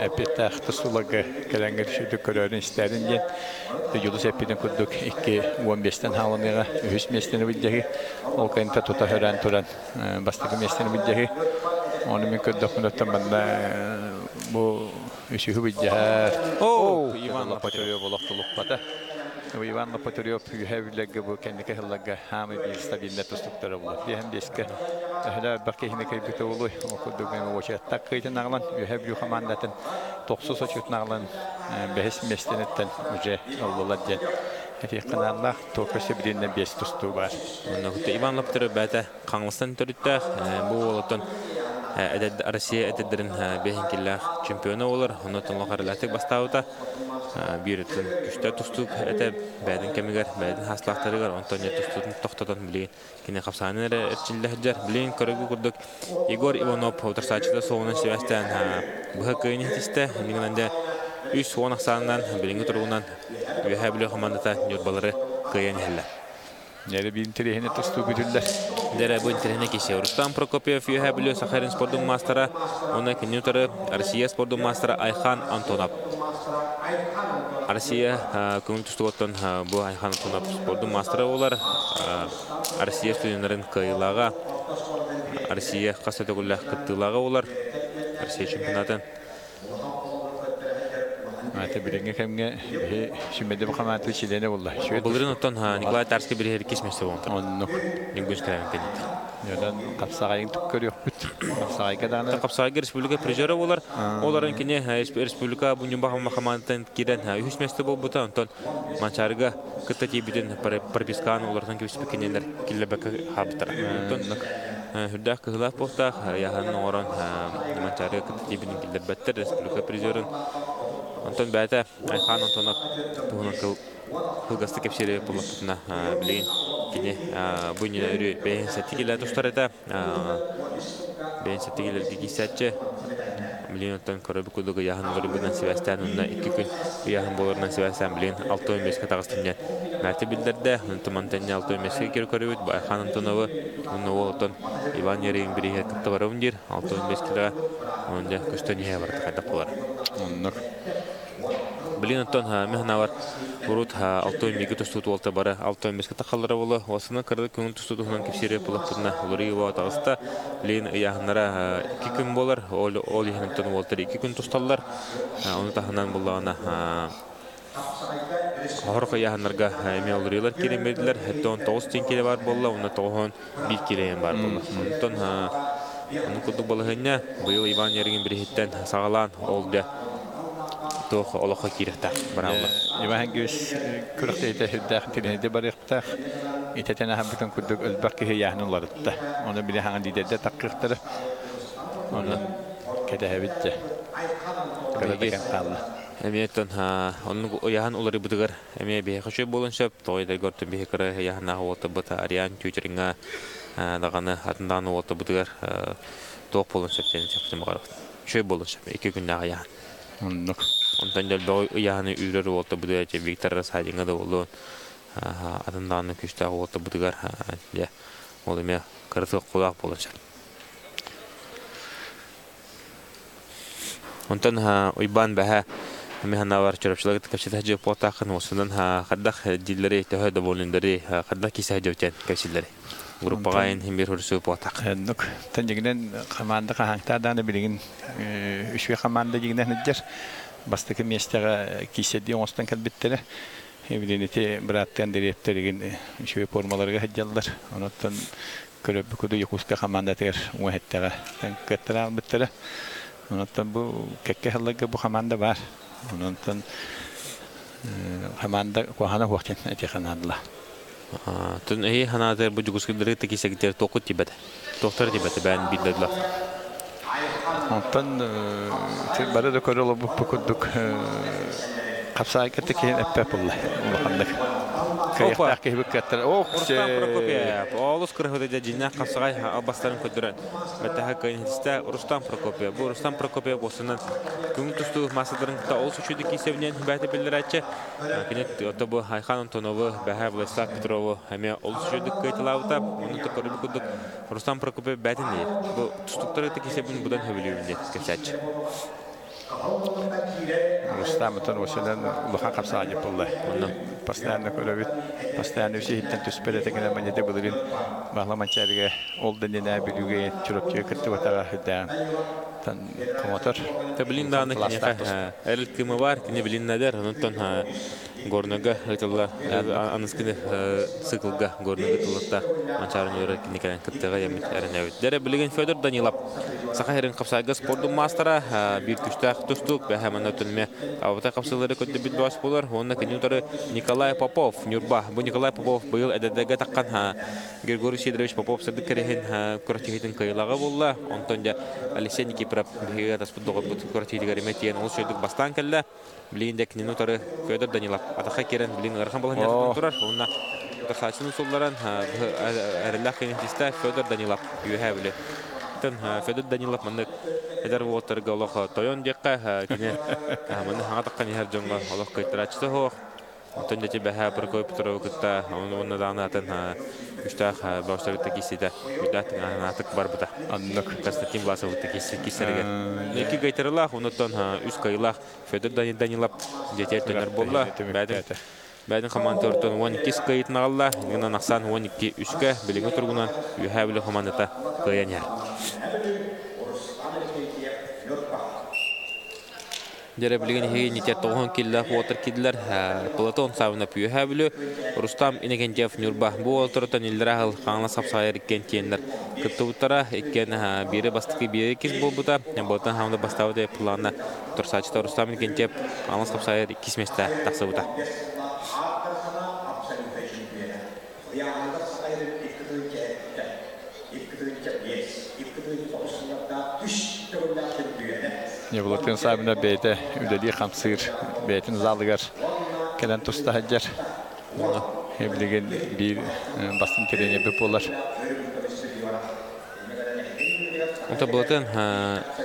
epette aktasulaga kalengir şudu körörün isterin diye yolu sepiden kurduk 2-15'ten havanıga 3 mesleğini bildiği olkayınta tuta hören turan bastığı mesleğini bildiği onu min kurduk bana bu üçü bildiği Иван Лоботарев olaqtılık bada Иван Лоботарев yuhavillaga bu kendike hıllaga hamı bir stabilne tutukları bulur. Bir hem deske hala bakayım ki bir tavulu okuduk ben o şey tak kayıtın ağlan yuhav yuhamandatın 90 açık ağlan behis meslenetten uca Allah'la diye. Hadi kanallar tokaşı birinden beş tustu var. Onu Иван Лоботарев bata Qanğıstan törüttə bu olatan Россия эдерин бехинкилер чемпионы olur. Onu tonloqarlatık bastauta bir güçte tustuk ete bədin kemiger, bədin haslaqtarıgar Antonio tustutun toxtatan bilin. Kine qapsanere erçillercer bilin körügü kurduk. Igor Ivanov otursaçıda soğunan Sivas'tan bu kıyınetiste minimende 3 onaqsandan birinci turundan yuhablı komandata yurbaları kıyın helle. Nere bir interehine tustu güdüller. Dere bu interehine kişi. Rustam Prokopyev yuhablı Sakharin sportun mastera. Ona kinyotarı Россия sportun mastera Ayhan Antonov. Россия көңіл тұстығыттан бұл Айхан Анtonov sportun mastera olar. Россия студентлерін кайылаға, Россия қасатығылы қыттылаға olar. Россия чемпионатын. Ata biringe kemge şimdi bu kamatı çilene vallahi. Bulurun otan Nikolay Tarski bir herkes mesle oldu. Onu. Ninguş kalamen kenit. Yadan kapsağayın tükkör yok bit. Kapsağay kadar. Kapsağay respublika prejere olar. Oların kine respublika bunun bakım makamatan kiren üç mesle bol buta ondan mançarga kıtati bütün parpiskan olardan ki spikineler killebeka habitara. Hüddah kıhlaf pohta yahan oran mançarga kıtati bütün killebetter respublika prejeren. Антон бәті Айхан Антонов бұғынан қылғасты кепсері бұлапытына білген кене бұйнена үрі бәйін сәтті келі тұстар әті бәйін сәтті келерге кейсәтчі білген Антон көрібі күдігі яғын олары бұдан Севастан онына 2 күн яғын боларынан Севастан білген 6-15 қатағыстынен мәті білдерді ұнтымантанне 6-15 кер көрібіт Айхан Антоновы оны ол Антон Иван Ерейін бірігер күтті барауын дер 6-15 келіға онында күстен еге барды қайдақ болар. Bilin Антон мехна бар урут 6-15 тустут болта бара 6-15 тақаллары болы осыны кырды көңіл тустутуынан кепсере бұлақтырына олары еуа тағыста білин яғынара 2 күн болар ол ехінімтен болтыр 2 күн тусталлар оны тағынан болағына Ахырқы яғынарға әме олырылар керемеділер әтті 9 тен келе бар болла оны 9 1 келеен бар болла Антон оны күлдік болығына бұйыл Иван Ерген бірхеттен сағалан олды Тоқ олаққа керекті барауға. Иван Гүс күріқтейді хүддәқ тіренеді барықтақ. Итетен аға бүтін күрдік үлбәқ кеге яғын оларытты. Оны біле хаңын дейдерді таққықтыры. Оны кәді әбітті. Көрдікен қалды. Әметтен оның яғын олары бұдығыр. Әме бейі қышой болыншап, тоғайдар көрдім бейі кірі яғын аға олты бұта Ариан түйтеріңа дағаны атындағаны олты бұдығыр тоқ болыншап дені сәптім қарақты. Шой болыншап, 2 күн аға яғын. Ondan da yani ürür oldu bu da Viktor Rasayinga da oldu. Adından küçük oldu bu da ya olmuyor. Karısı kulak bulacak. Ondan uyban baha mehana var çarpışlık kaçta hacı potakın olsundan kadar dilleri tehdi bolundları kadar kişi hacıken kaçilleri. группагайын химбер хөрсө потак. Нук тандигнен команда хаңтадан билген үшве команда дигнен иджер. Бастык местеге киседи оңстан калбиттеле. Эвиденете браттан директориген үшве формаларга хаҗаллар. Онотан көрөп көдө Якутска команда тер уһеттеге кеттер биттеле. Онотан бу кекке халлага бу команда бар. Онотан команда кохана вакытын этеханадла. Тун ханадер бу жугускылары текисегитер токут тибет. Доктор тибет бен биддедла. Онтан бары да көрөлө бу пукудук капсай кеткен эппепулла. Улхандык. Каяктак кебек кеттер. Рустам Прокопьев. Олус кыргыда жинна капсагай абастарын көдөрөн. Бетеха кайнисте Рустам Прокопьев. Бу Рустам Прокопьев босунан күн тусту масадырын та ол сүчүдүк кисебинен бәте билдирәче. Кинет отобу Хайхан Антонову, Баха Владислав Петрову һәм ол сүчүдүк кайтылабыта. Муну токөрүп күдүк Рустам Прокопьев бәтене. Бу тустуктары кисебин будан хөбүлүндө кепсәч. Рустам Антоновичтен лухан капсай yapıldı. Постоянно көрөбүт, постоянно үсеһиттен түспеле тегене манете булырын. Багламанчарыга олды нене билүүгө чүрөпчө кертип атага хөдөн. Тан комотор. Таблин даны кинеха эрилкеме бар, кине билиннедер, онтон горнога айтылла аныскыны циклга горнога туллатта манчарын өрө кинекен кеттега ямит эренебит. Дере билген Федор Данилов Сахарин капсайга спорттун мастера бир күчтак тустук бахамана төнме авта капсалары көттү бит бас булар. Онна кинютары Николай Попов Нюрба. Бу Николай Попов быйыл эдедеге таккан Григорий Сидорович Попов садык керехин көрөтүгүн кыйлага болла. Онтон да Алексей Никипров бега таспудога бут көрөтүгү реметиен ол сөйдүк бастан келде. Билинде кинютары Федор Данилов атака керен билин архан болгон жерден турар. Онна тахачын сулларан эрелак кинетиста Федор Данилов юхабылы. Федор Данилов мандык эдер вотерга лоха тойон декка кине маны хатаккан хер жонга алох кайтырачты хо. Онтон дете баха Прокопьев Петров кытта онна данатын үштах баштарыта кисиде бидатын анатык бар бута. Аннык Константин Власов кисерге. Эки гайтырылах онтон үс кайлах Федор Данилов дете төнөр болла. Бәдин командортон 12 кайыт нагалла, гына наксан 12 үскә билеге тургунан юхабылы командата каяняр. Дере билген хей нитет 9 киллер вотер киллер Платон савна юхабылы Рустам Инегенжев Нюрба бу олтортон илрагыл хаңла сапсайыр кентендер. Кыттыбыттара эккен бире бастыкы бире кис болбута, болтан хамда бастабыда планна турсачта Рустам Инегенжев хаңла сапсайыр кисместе таксыбыта. Ne bulutun sahibine beyte üdeli kamsır beytin zalıgar gelen tusta hacer. Hemligen bir basın terene bepolar. Ota bulutun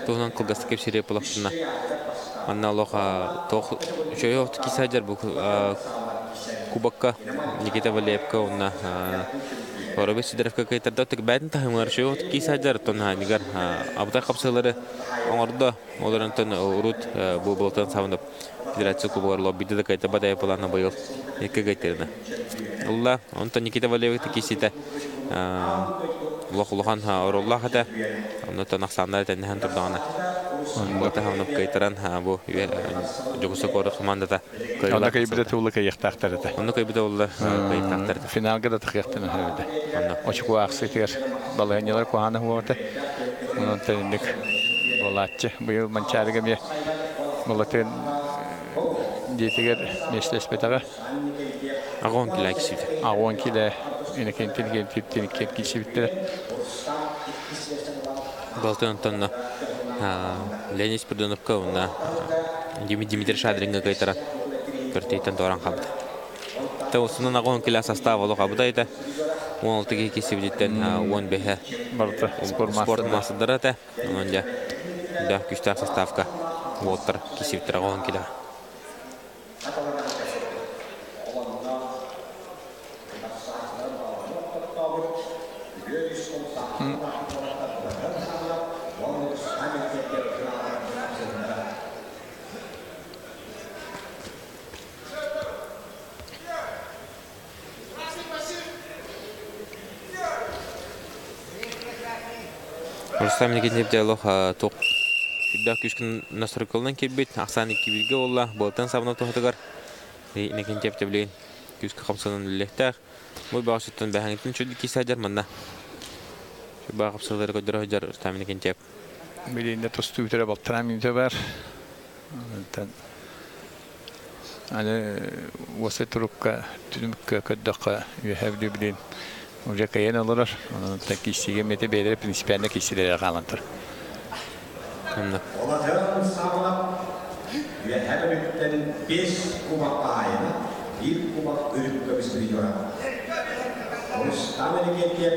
tuğnan kılgası kepsiri yapılaklarına. Anna Allah'a toğ şöyle oldu ki hacer bu Kubakka Nikita Valevka ona Orabes Sidorevka kaytarda tek bәдин тахымлар шөй от ки хаҗар тонга нигар абда капсалары оңорда оларын тон урут бу болтан савынып федерация кубалар лоббиде да кайта бадай планы быйыл эки кайтерне. Алла онтон Никита Валевка кисите лохлохан оролла хата онтон аксандар теннен турдагына. Болта ханып кайтаран бу жогусо коры командада Аны кайбыда тулы каяктактар да. Аны кайбыда улла каяктактар да. Финалга да тахяктын хәвде. Очук ваксытыр баланялар куаны хуата. Онон тендик болатчы. Быйыл манчарга ме болатын детигер меслеспетага. Агон килаксит. Агон киле инекентилген типтен кепкиситтер. Болтан тонна Леонид Придоновка на Дмитрий Шадринга кайтара кертейтен торан кабды. Та осунан агон килә составы ло кабды айта. 16 кисибдиттен 10 беһе барда спорт массадырата. Онда да күчтәк составка вотер кисибтер агон килә. Орыстан мекендеп диалог тоқ. Үддәк күшкін насырқылынан кебет, ақсан 2-1-ге олла, болтан сабына тоқтығар. Мекендеп білген күшкі қамсының үлектәқ. Бұл бағышыттан бәхіңтін чөлді кейсәдер мұнда. Бұл қапсылары көдірі өжар Орыстан мекендеп. Білейінде тұсты үтірі болттыра мүнті бар. Осы тұрыққа түнімікке көддіққа үйәвді білейін. Уже кайын олар, кистеге мете бейдері принципиально кистелері қалантыр. Олатырын сағылап, үйәвіттен 5 кубақ айына 1 кубақ өріп көбісті жора. Орыстан әрекеттеп,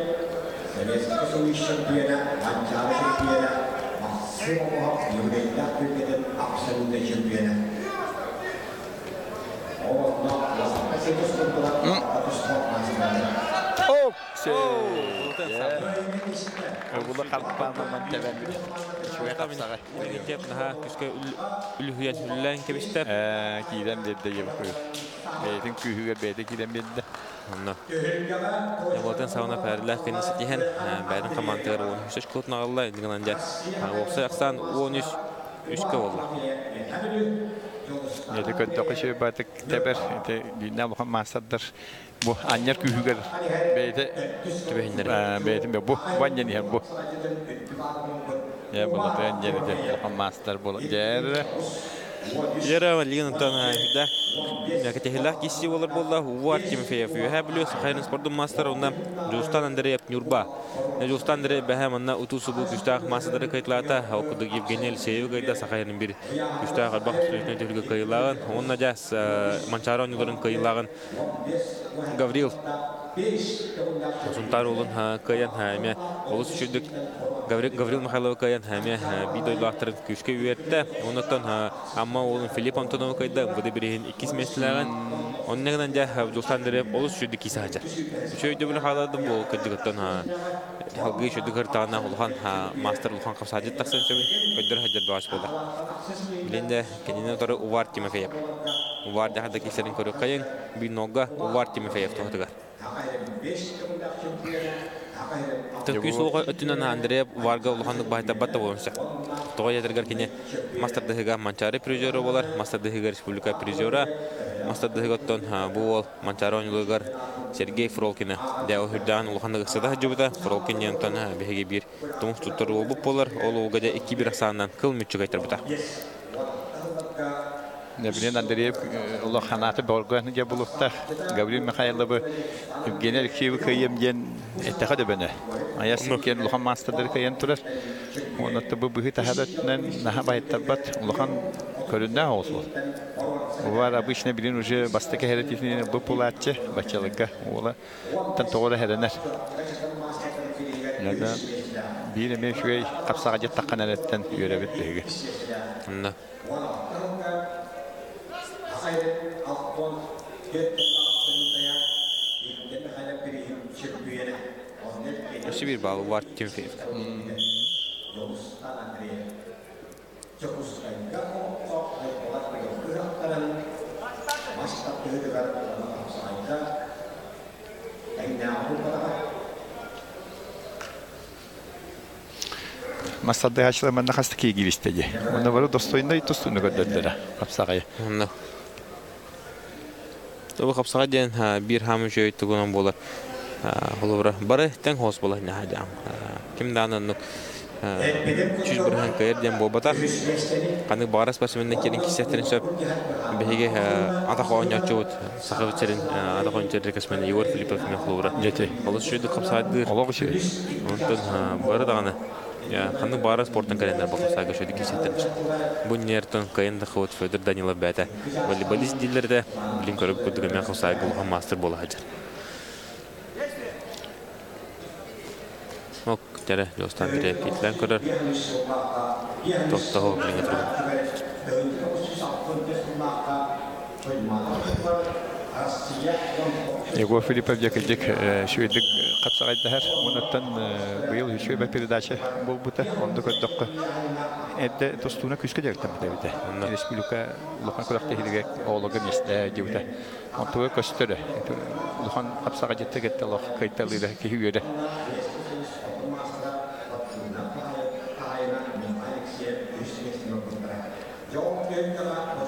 Советский Союз чемпионы, Манчары чемпионы, Максим Обухов, Еврейлер өлкеден абсолютный чемпионы. Олатына ласаққа секіз күнділік атыстық мастырады. Оғылы қалпанынан тәбәмді. Шуай қапсаға. Мекендеп наға күшкі үліхуян үлілән кебістер. Кейден берді ебі қойып. Бәйдің күйіге бәйді кейден берді. Болтан сауна пәрілі қайнысы дейін бәрін командығыр 13 қылытын ағылы. Дегенен де оқсы яқсан 13-3-ке олы. Еді көттіқы шөй бәдік тәбір. Дүйінна бұған мақсаддар. Bu anyer kühüger beyde beyde bu vanyen yer bu. Ya bu da vanyen de master bu yer. Yara ligin tana da. Ya ketehla kisi olur bolla var kim feyf. Ya biliyorsun hayırın spordu master ondan Justan Andrey Nurba. Justan Andrey behemanna utusu bu güçtah masterları kayıtlata. Okudu Evgeniyel Seyev kayıda sakayının bir güçtah albaq sürekli tülgü kayıllağın. Onunla da Mançaronların kayıllağın Gavril. Suntar olun kayan hame. Olus üçüdük Gavril Mikhailov kayan hame bidoylaqtırın küçke üyette. Ondan amma olun Filip Antonov kayda. Bu da birihin 2 mesleğin. Ondan da Justan Andrey olus üçüdük kisi hacar. Üçüdü bunu haladım bu kıcıktan halgı üçüdük hırtağına olhan master olhan kapsacı taksan söbün. Köydür hacar doğaç bolar. Bilinde kendine otarı Uvar Timofeyev. Uvar daha da kiserin koru kayın. Bir noga Uvar Timofeyev tohtugar. Türkiye soğuk ötünen Andrey Varga uluhanlık bahita batta olmuşsa. Toğa yatırgar kine Master Dehiga Mançari prizörü olar, Master Dehiga Respublika prizörü, Master Dehiga ton bu ol Mançari oyunluğar Sergey Frolkine. Deo hürdan uluhanlık ıksada hacıbıda, Frolkin yantan behege bir tomuş tutar olup bolar, olu ugaca 2-1 aksandan kıl mütçü kaytar bıta. Ne bileyim Andreyev Allah kanatı borganı ya bulutta. Gavril Mikhailov Evgeniyel Seyev kayım gen ettehade beni. Ayasın ken Luhan masterları kayın turar. Onu da bu büyük tahadatından naha bayıttarbat Luhan köründe olsun. O var abi işine bilin ucu bastaki heretini bu pulatçı başçalıkka ola tantoğla herener. Ya da bir emeği şöyle kapsağacı takkan eretten görevet beyge. Ne? Nasıl bir bağlı var Timofeyev? Masadda yaşlarımda hastaki gibi istedi. Onda var dostoyunda itostunu gördüler. Kapsağaya. Ne? Tabii kapsağa diyen bir hamı şey tutunan bolar. Olur bara ten hoş bolar ne hacam. Kim danan nuk çüz berhan kayır diyen bobata. Kanı baras pasmenden kerin kisahların söp. Behige atak oyuncu çoğut. Sakavçerin atak oyuncu rekasmen Igor Filipov mekhlura. Jeti. Olur şuydu kapsağıdır. Olur şey. Ondan bara dağını. Ya kanı bara sportun kalender bakım saygı şuydu kisahların söp. Bu nereden kayın da kavut Fedor Danilov bata. Voleybolist dillerde bilin körüp kudurmaya bakım saygı olan master bola hacar. Ok, tere, Justan Andrey kitlen kadar. Tohtaho bilin getirdim. Igor Filipov yakacak şöyle kapsağaydı her. Ondan bu yıl şöyle bir передача bol buta. Onda kadar edde dostuna küske geldim de. Respublika Luhan kulak tehlikeli oğluğa işte diyordu. Ondan gösterdi. Luhan kapsağaydı gitti Allah kayıtlarıyla ki hüyede.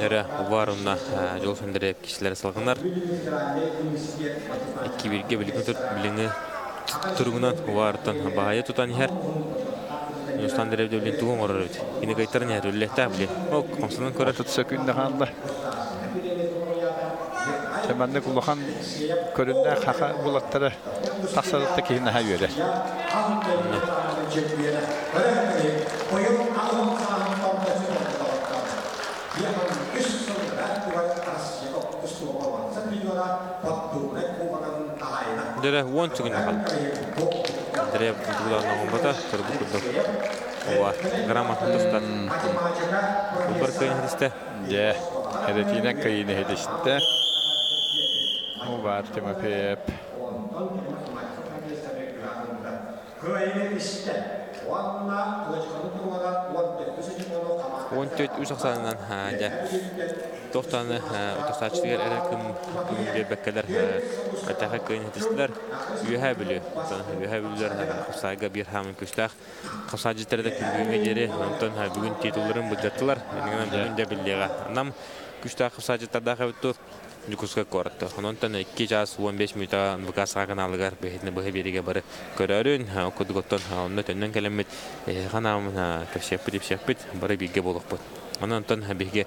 Öňere uwaruna jol söndürip kişiler salgınlar. 2-1 bilini turgunan uwardan bahaya tutan her. Yunustan derep dövlen tuğun orar ödü. Yine kaytarın her öllehta bile. O komşunun korar. 30 sekünde kaldı. Temelde kulakan köründe kaka bulatları taksadıkta kihine ha göre. Dere won çıkın kaldı. Dere tuğulan namada turbu kurduk. Owa gramatın dostat. Bu kayın hadiste. Ya, hedetine kayını hedeste. O var Timofeyev. Uçaksandan ja tohtanı uçakçılar erkin gebekler atağa kayın hadistler üye biliyor. Üye biliyorlar sayga bir hamın küstah. Qasajitlarda küngüme geri ondan bugün titulların budjetler. Yani de bildiğe. Anam küstah qasajitlarda qavtu Jukuska korktu. Ondan 2 jas 15 minuta bukasa kanalıgar behitne bohe biriga bare körörün okudu gotton ondan tönnen kelemet kanamın köşepit bare bilge bolup bot. Ondan bihge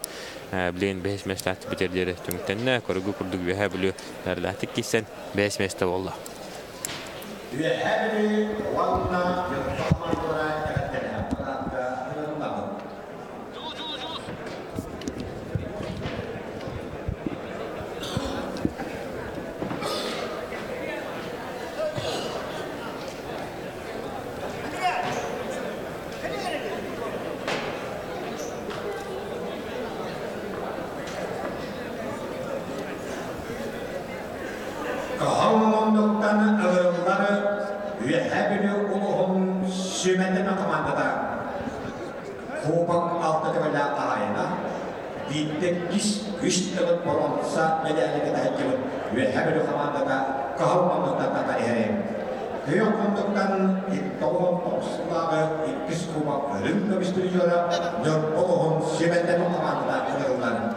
bilen 5 meslat biterleri tümtenne korugu kurduk ve biliyor derlatik kisen 5 mestat valla. Kahramanlıktan ırımları üyebili uluğun sümetine komandada Kubak altı devlet ayına bittik güç ılık bolonsa medeniyete tehcilip üyebili komandada kahramanlıktan da erim. Kıyokunduktan İttoğun toksulağı İkkis Kubak ölüm gömüştürücüyle Dört uluğun sümetine komandada ırımları.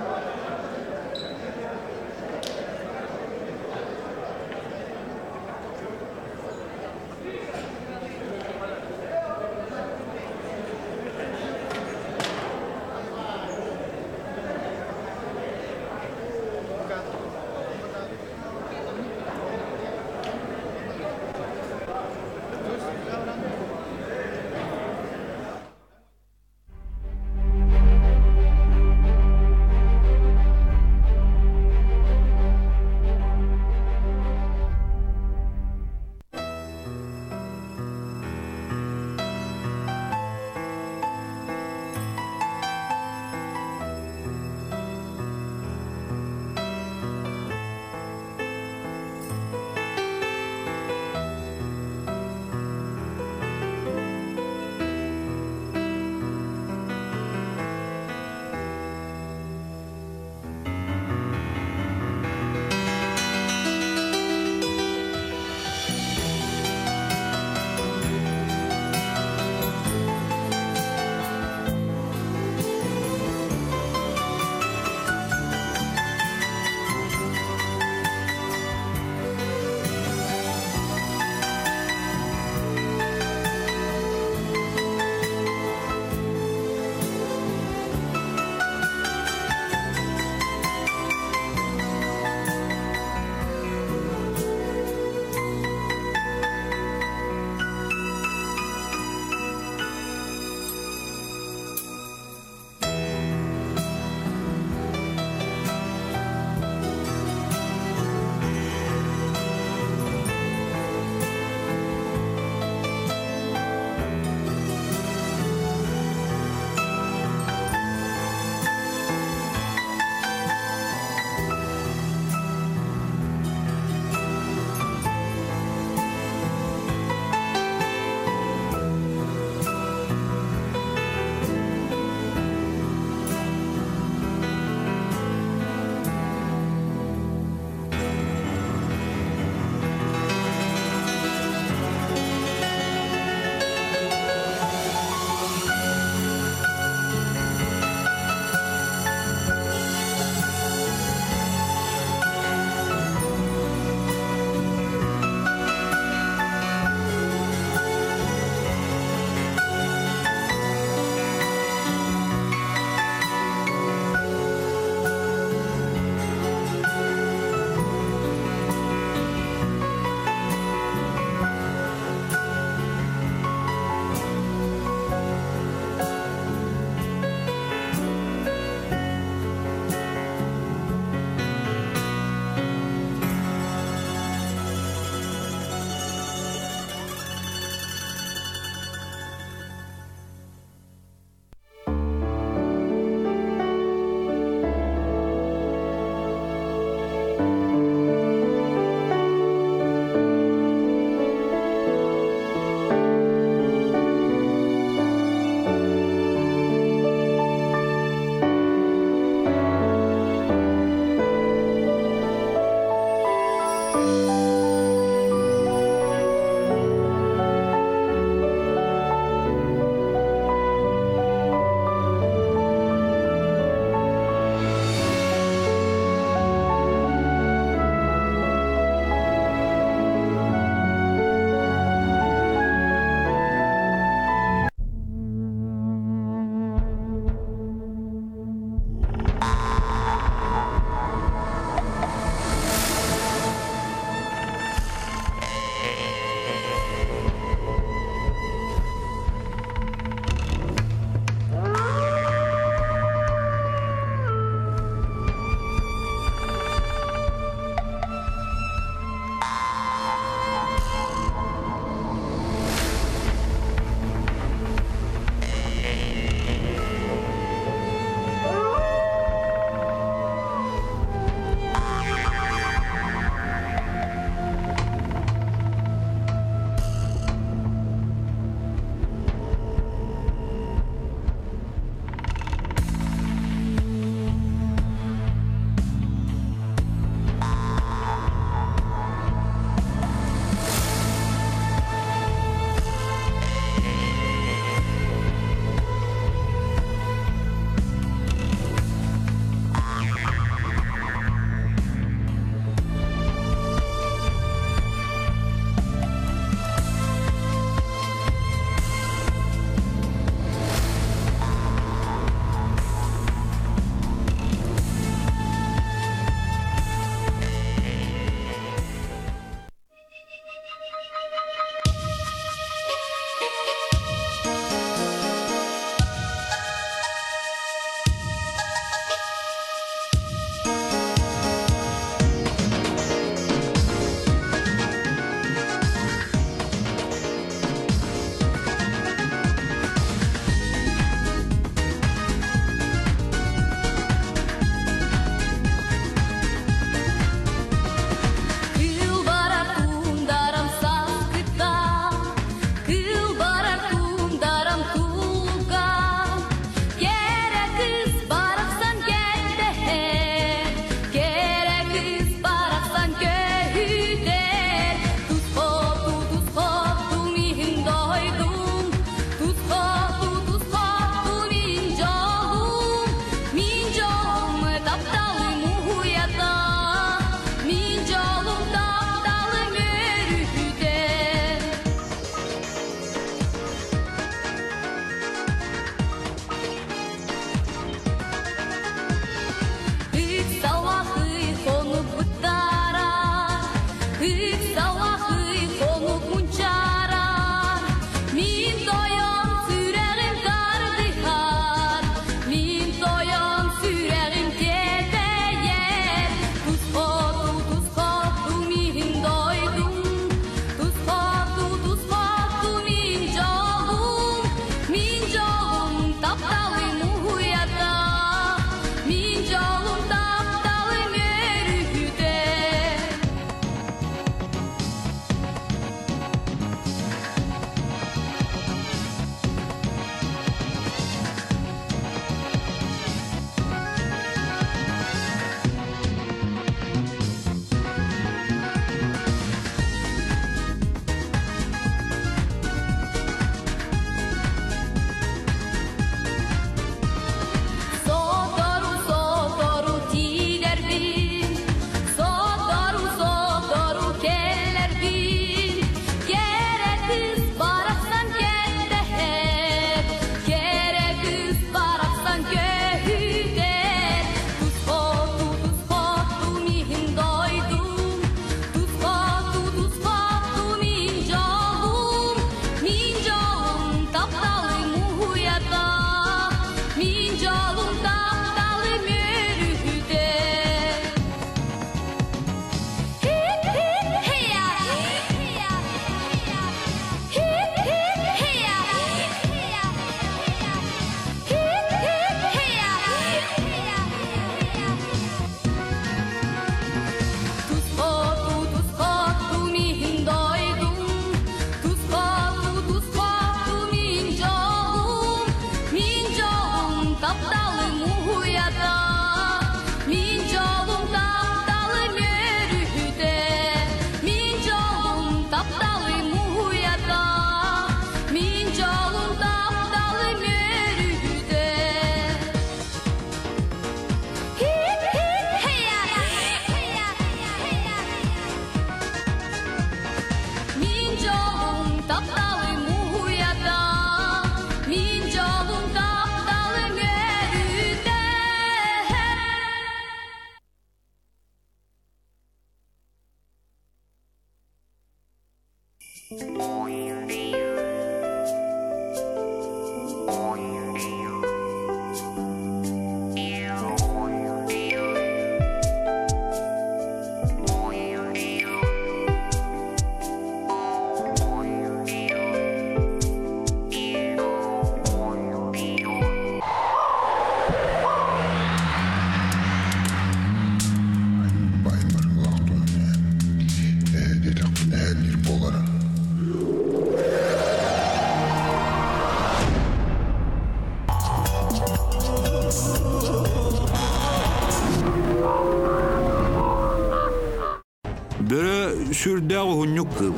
Сүрдәг хунюк кыл.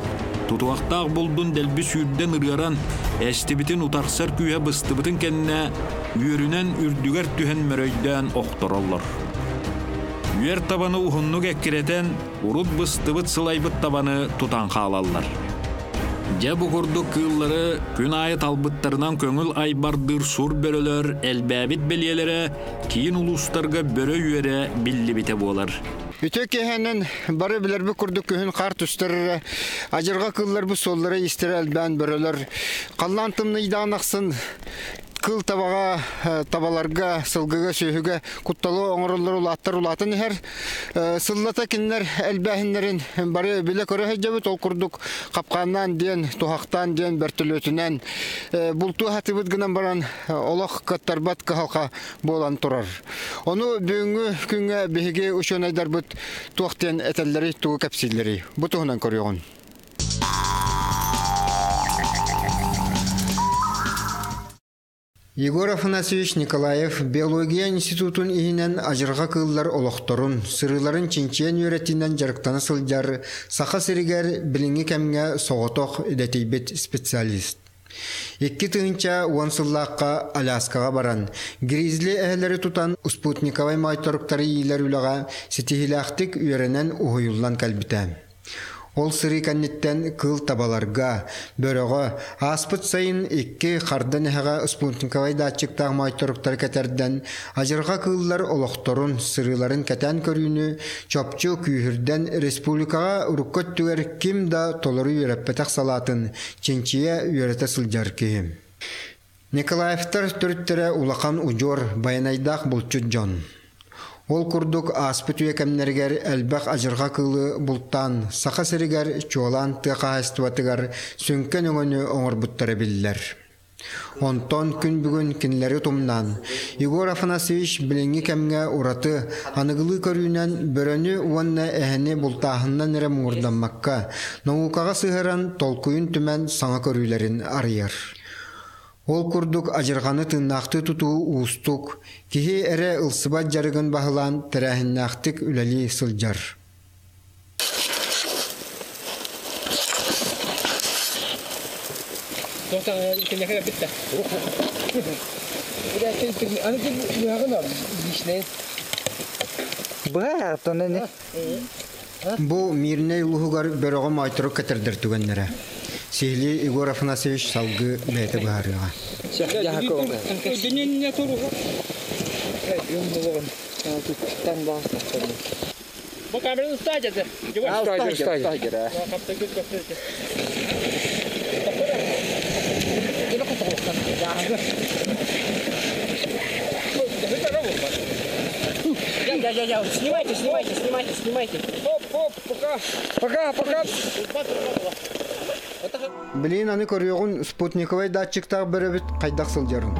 Тутуактаг булдун делби сүрдән ырыаран, әстибитин утарсар күйә быстыбытын кенне, үйөрүнен үрдүгәр түһен мөрөйдән охтороллар. Үйер табаны ухуннук әккиретен, урут быстыбыт сылайбыт табаны тутан қалалар. Жа бұқырдық кыллары күн айы талбыттарынан көңіл айбардыр сур бөрөлөр, әлбәбит белиелері кейін улустарға бөрө үйері білі бите болар. Үтө кехенен бары билерби курдук көһүн кар түстөрүрө ажырга кыллар бу соллары истер албан бөрөлөр каллантымны идаанаксын кыл табаларга сылгыга сөйүгө кутталуу оңороллор улаттар улатын хер сыллата киннер элбахиннерин бары биле көрө жабыт ол курдук капканнан ден тухактан ден бертөлөтүнөн булту хатыбыт гынан баран олох каттарбат калка болан турар. Ону бүгүнгү күнгө биге ушонайдарбыт туактен этеллери туу капсиллери бутугунан көрөгөн. Егор Афанасьевич Николаев биология институтун иһинен ажырга кыллар олохторун, сырыларын чинчен үйрәтинен жарыктаны сылжар, саха сиригер билинги кемге соготок идетейбет специалист. Икки тыгынча уансыллааққа Аляскаға баран, гризли әһелері тутан спутниковай майторуктары ийлер үліға сетихилақтик үйеренен уһуюллан кәлбіті. Ол сыры кәннеттен кыл табаларға, бөріға, аспыт сайын икки қардан әға спутниковай датчиктағы майторуктар кәтерден, ажырға кыллар олоқторун сырыларын кәтен көрүйіні чопчу күйірден республикаға ұрыққыт түгер ким да толыры үйереппетақ салатын ченчие үйерете сылжар кейім. Николаевтар түрттері улақан ұжор баянайдақ бұлчу жон. Ол курдук аспыт үйекемнергер әлбәқ ажырға кылы бұлттан, сақа сірігер чуалан тықағастыватығар сүнкен өңіні оңыр бұттары білдер. Онтон күн бүгін кинлері тумнан, Егор Афанасьевич біліңі кәмге ураты анығылы көрінен бөріні уанна әхіні бұлтағыннан әрі мұңырданмаққа, науқаға сығыран толкуын түмен саңа көрілерін арыяр. Ол курдук ажырғаны тыннақты тұту уыстук, кихи әрі ылсыбат жарығын бағылан тәрәхіннақтық үләлі сылжар. Бұ мирней ұлығығар бөріғі майтыры кәтердір түгенлері. Сихли Егор Афанасьевич салгы бәйті бағарыға. Бұл камераны ұстай жады. Ұстай жады. Снимайте. Пока. Білейін аны көріғын спутниковай датчиктағы бөрі біт қайдақ сылжарын.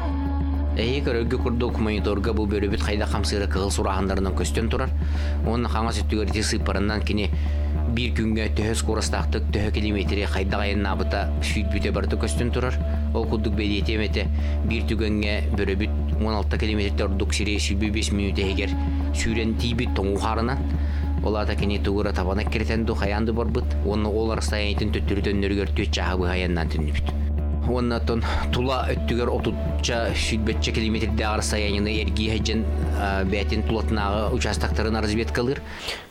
Көрігі күрдік мониторға бұл бөрі біт қайдақ қамсыры қығыл сұрағандарынан көстен тұрар. Оның қаңа сөттігерді сыйпарынан кені бір күнге төхі скоростақтық төхі километрі қайдақ айын набыта сүйт бүте барды көстен тұрар. Ол күрдік бәдеті еметі бір түгенге бөрі біт 16 километрді ұрдық сірі 5 минут егер сүйрен тейбіт тоңу қарынан. Олата кені тугура табана кертенду хаянды барбыт. Оны ол арыстайынтын төттүрден нөргөр төт жағы бұ хаяннан түнніпіт. Оннатын тула өттігер 30-35 километрді арыстайынны эрги хаджан бәтін тулатынағы участақтарын разведкалыр.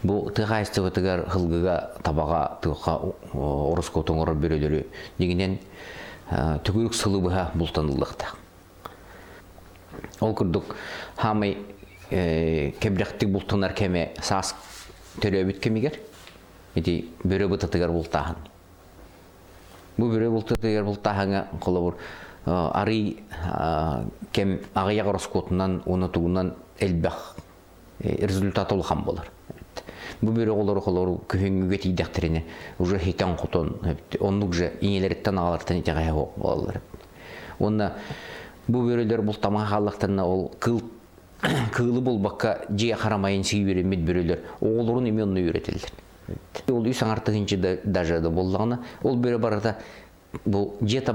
Бұл тыға истігітігер хылгыға табаға тыға орыско тоңырыр бөрелері дегенен түгірік сылы бұға бұлтанылықта. Ол күрдік хамай кебректік бұлтанар кеме сасық төрөбүт кемигер эти бөрө бытатыгар бултахан Бу бирө бултыгар бултахаңа колобур ари кем агая роскотунан оны тугунан элбах результат улхан болар. Бу бирө колор көһөнгө тидәктерине уже хитан котон оннук же иңелерден алартан итегә болар. Онна бу бирөлөр бултама халыктан ол кылы болбакка же карамайын сүйбере мед бирөлөр оголорун именны үйрөтелдер. Ол үй саңартыгынчы даже да боллагына ол бирө барата бу жета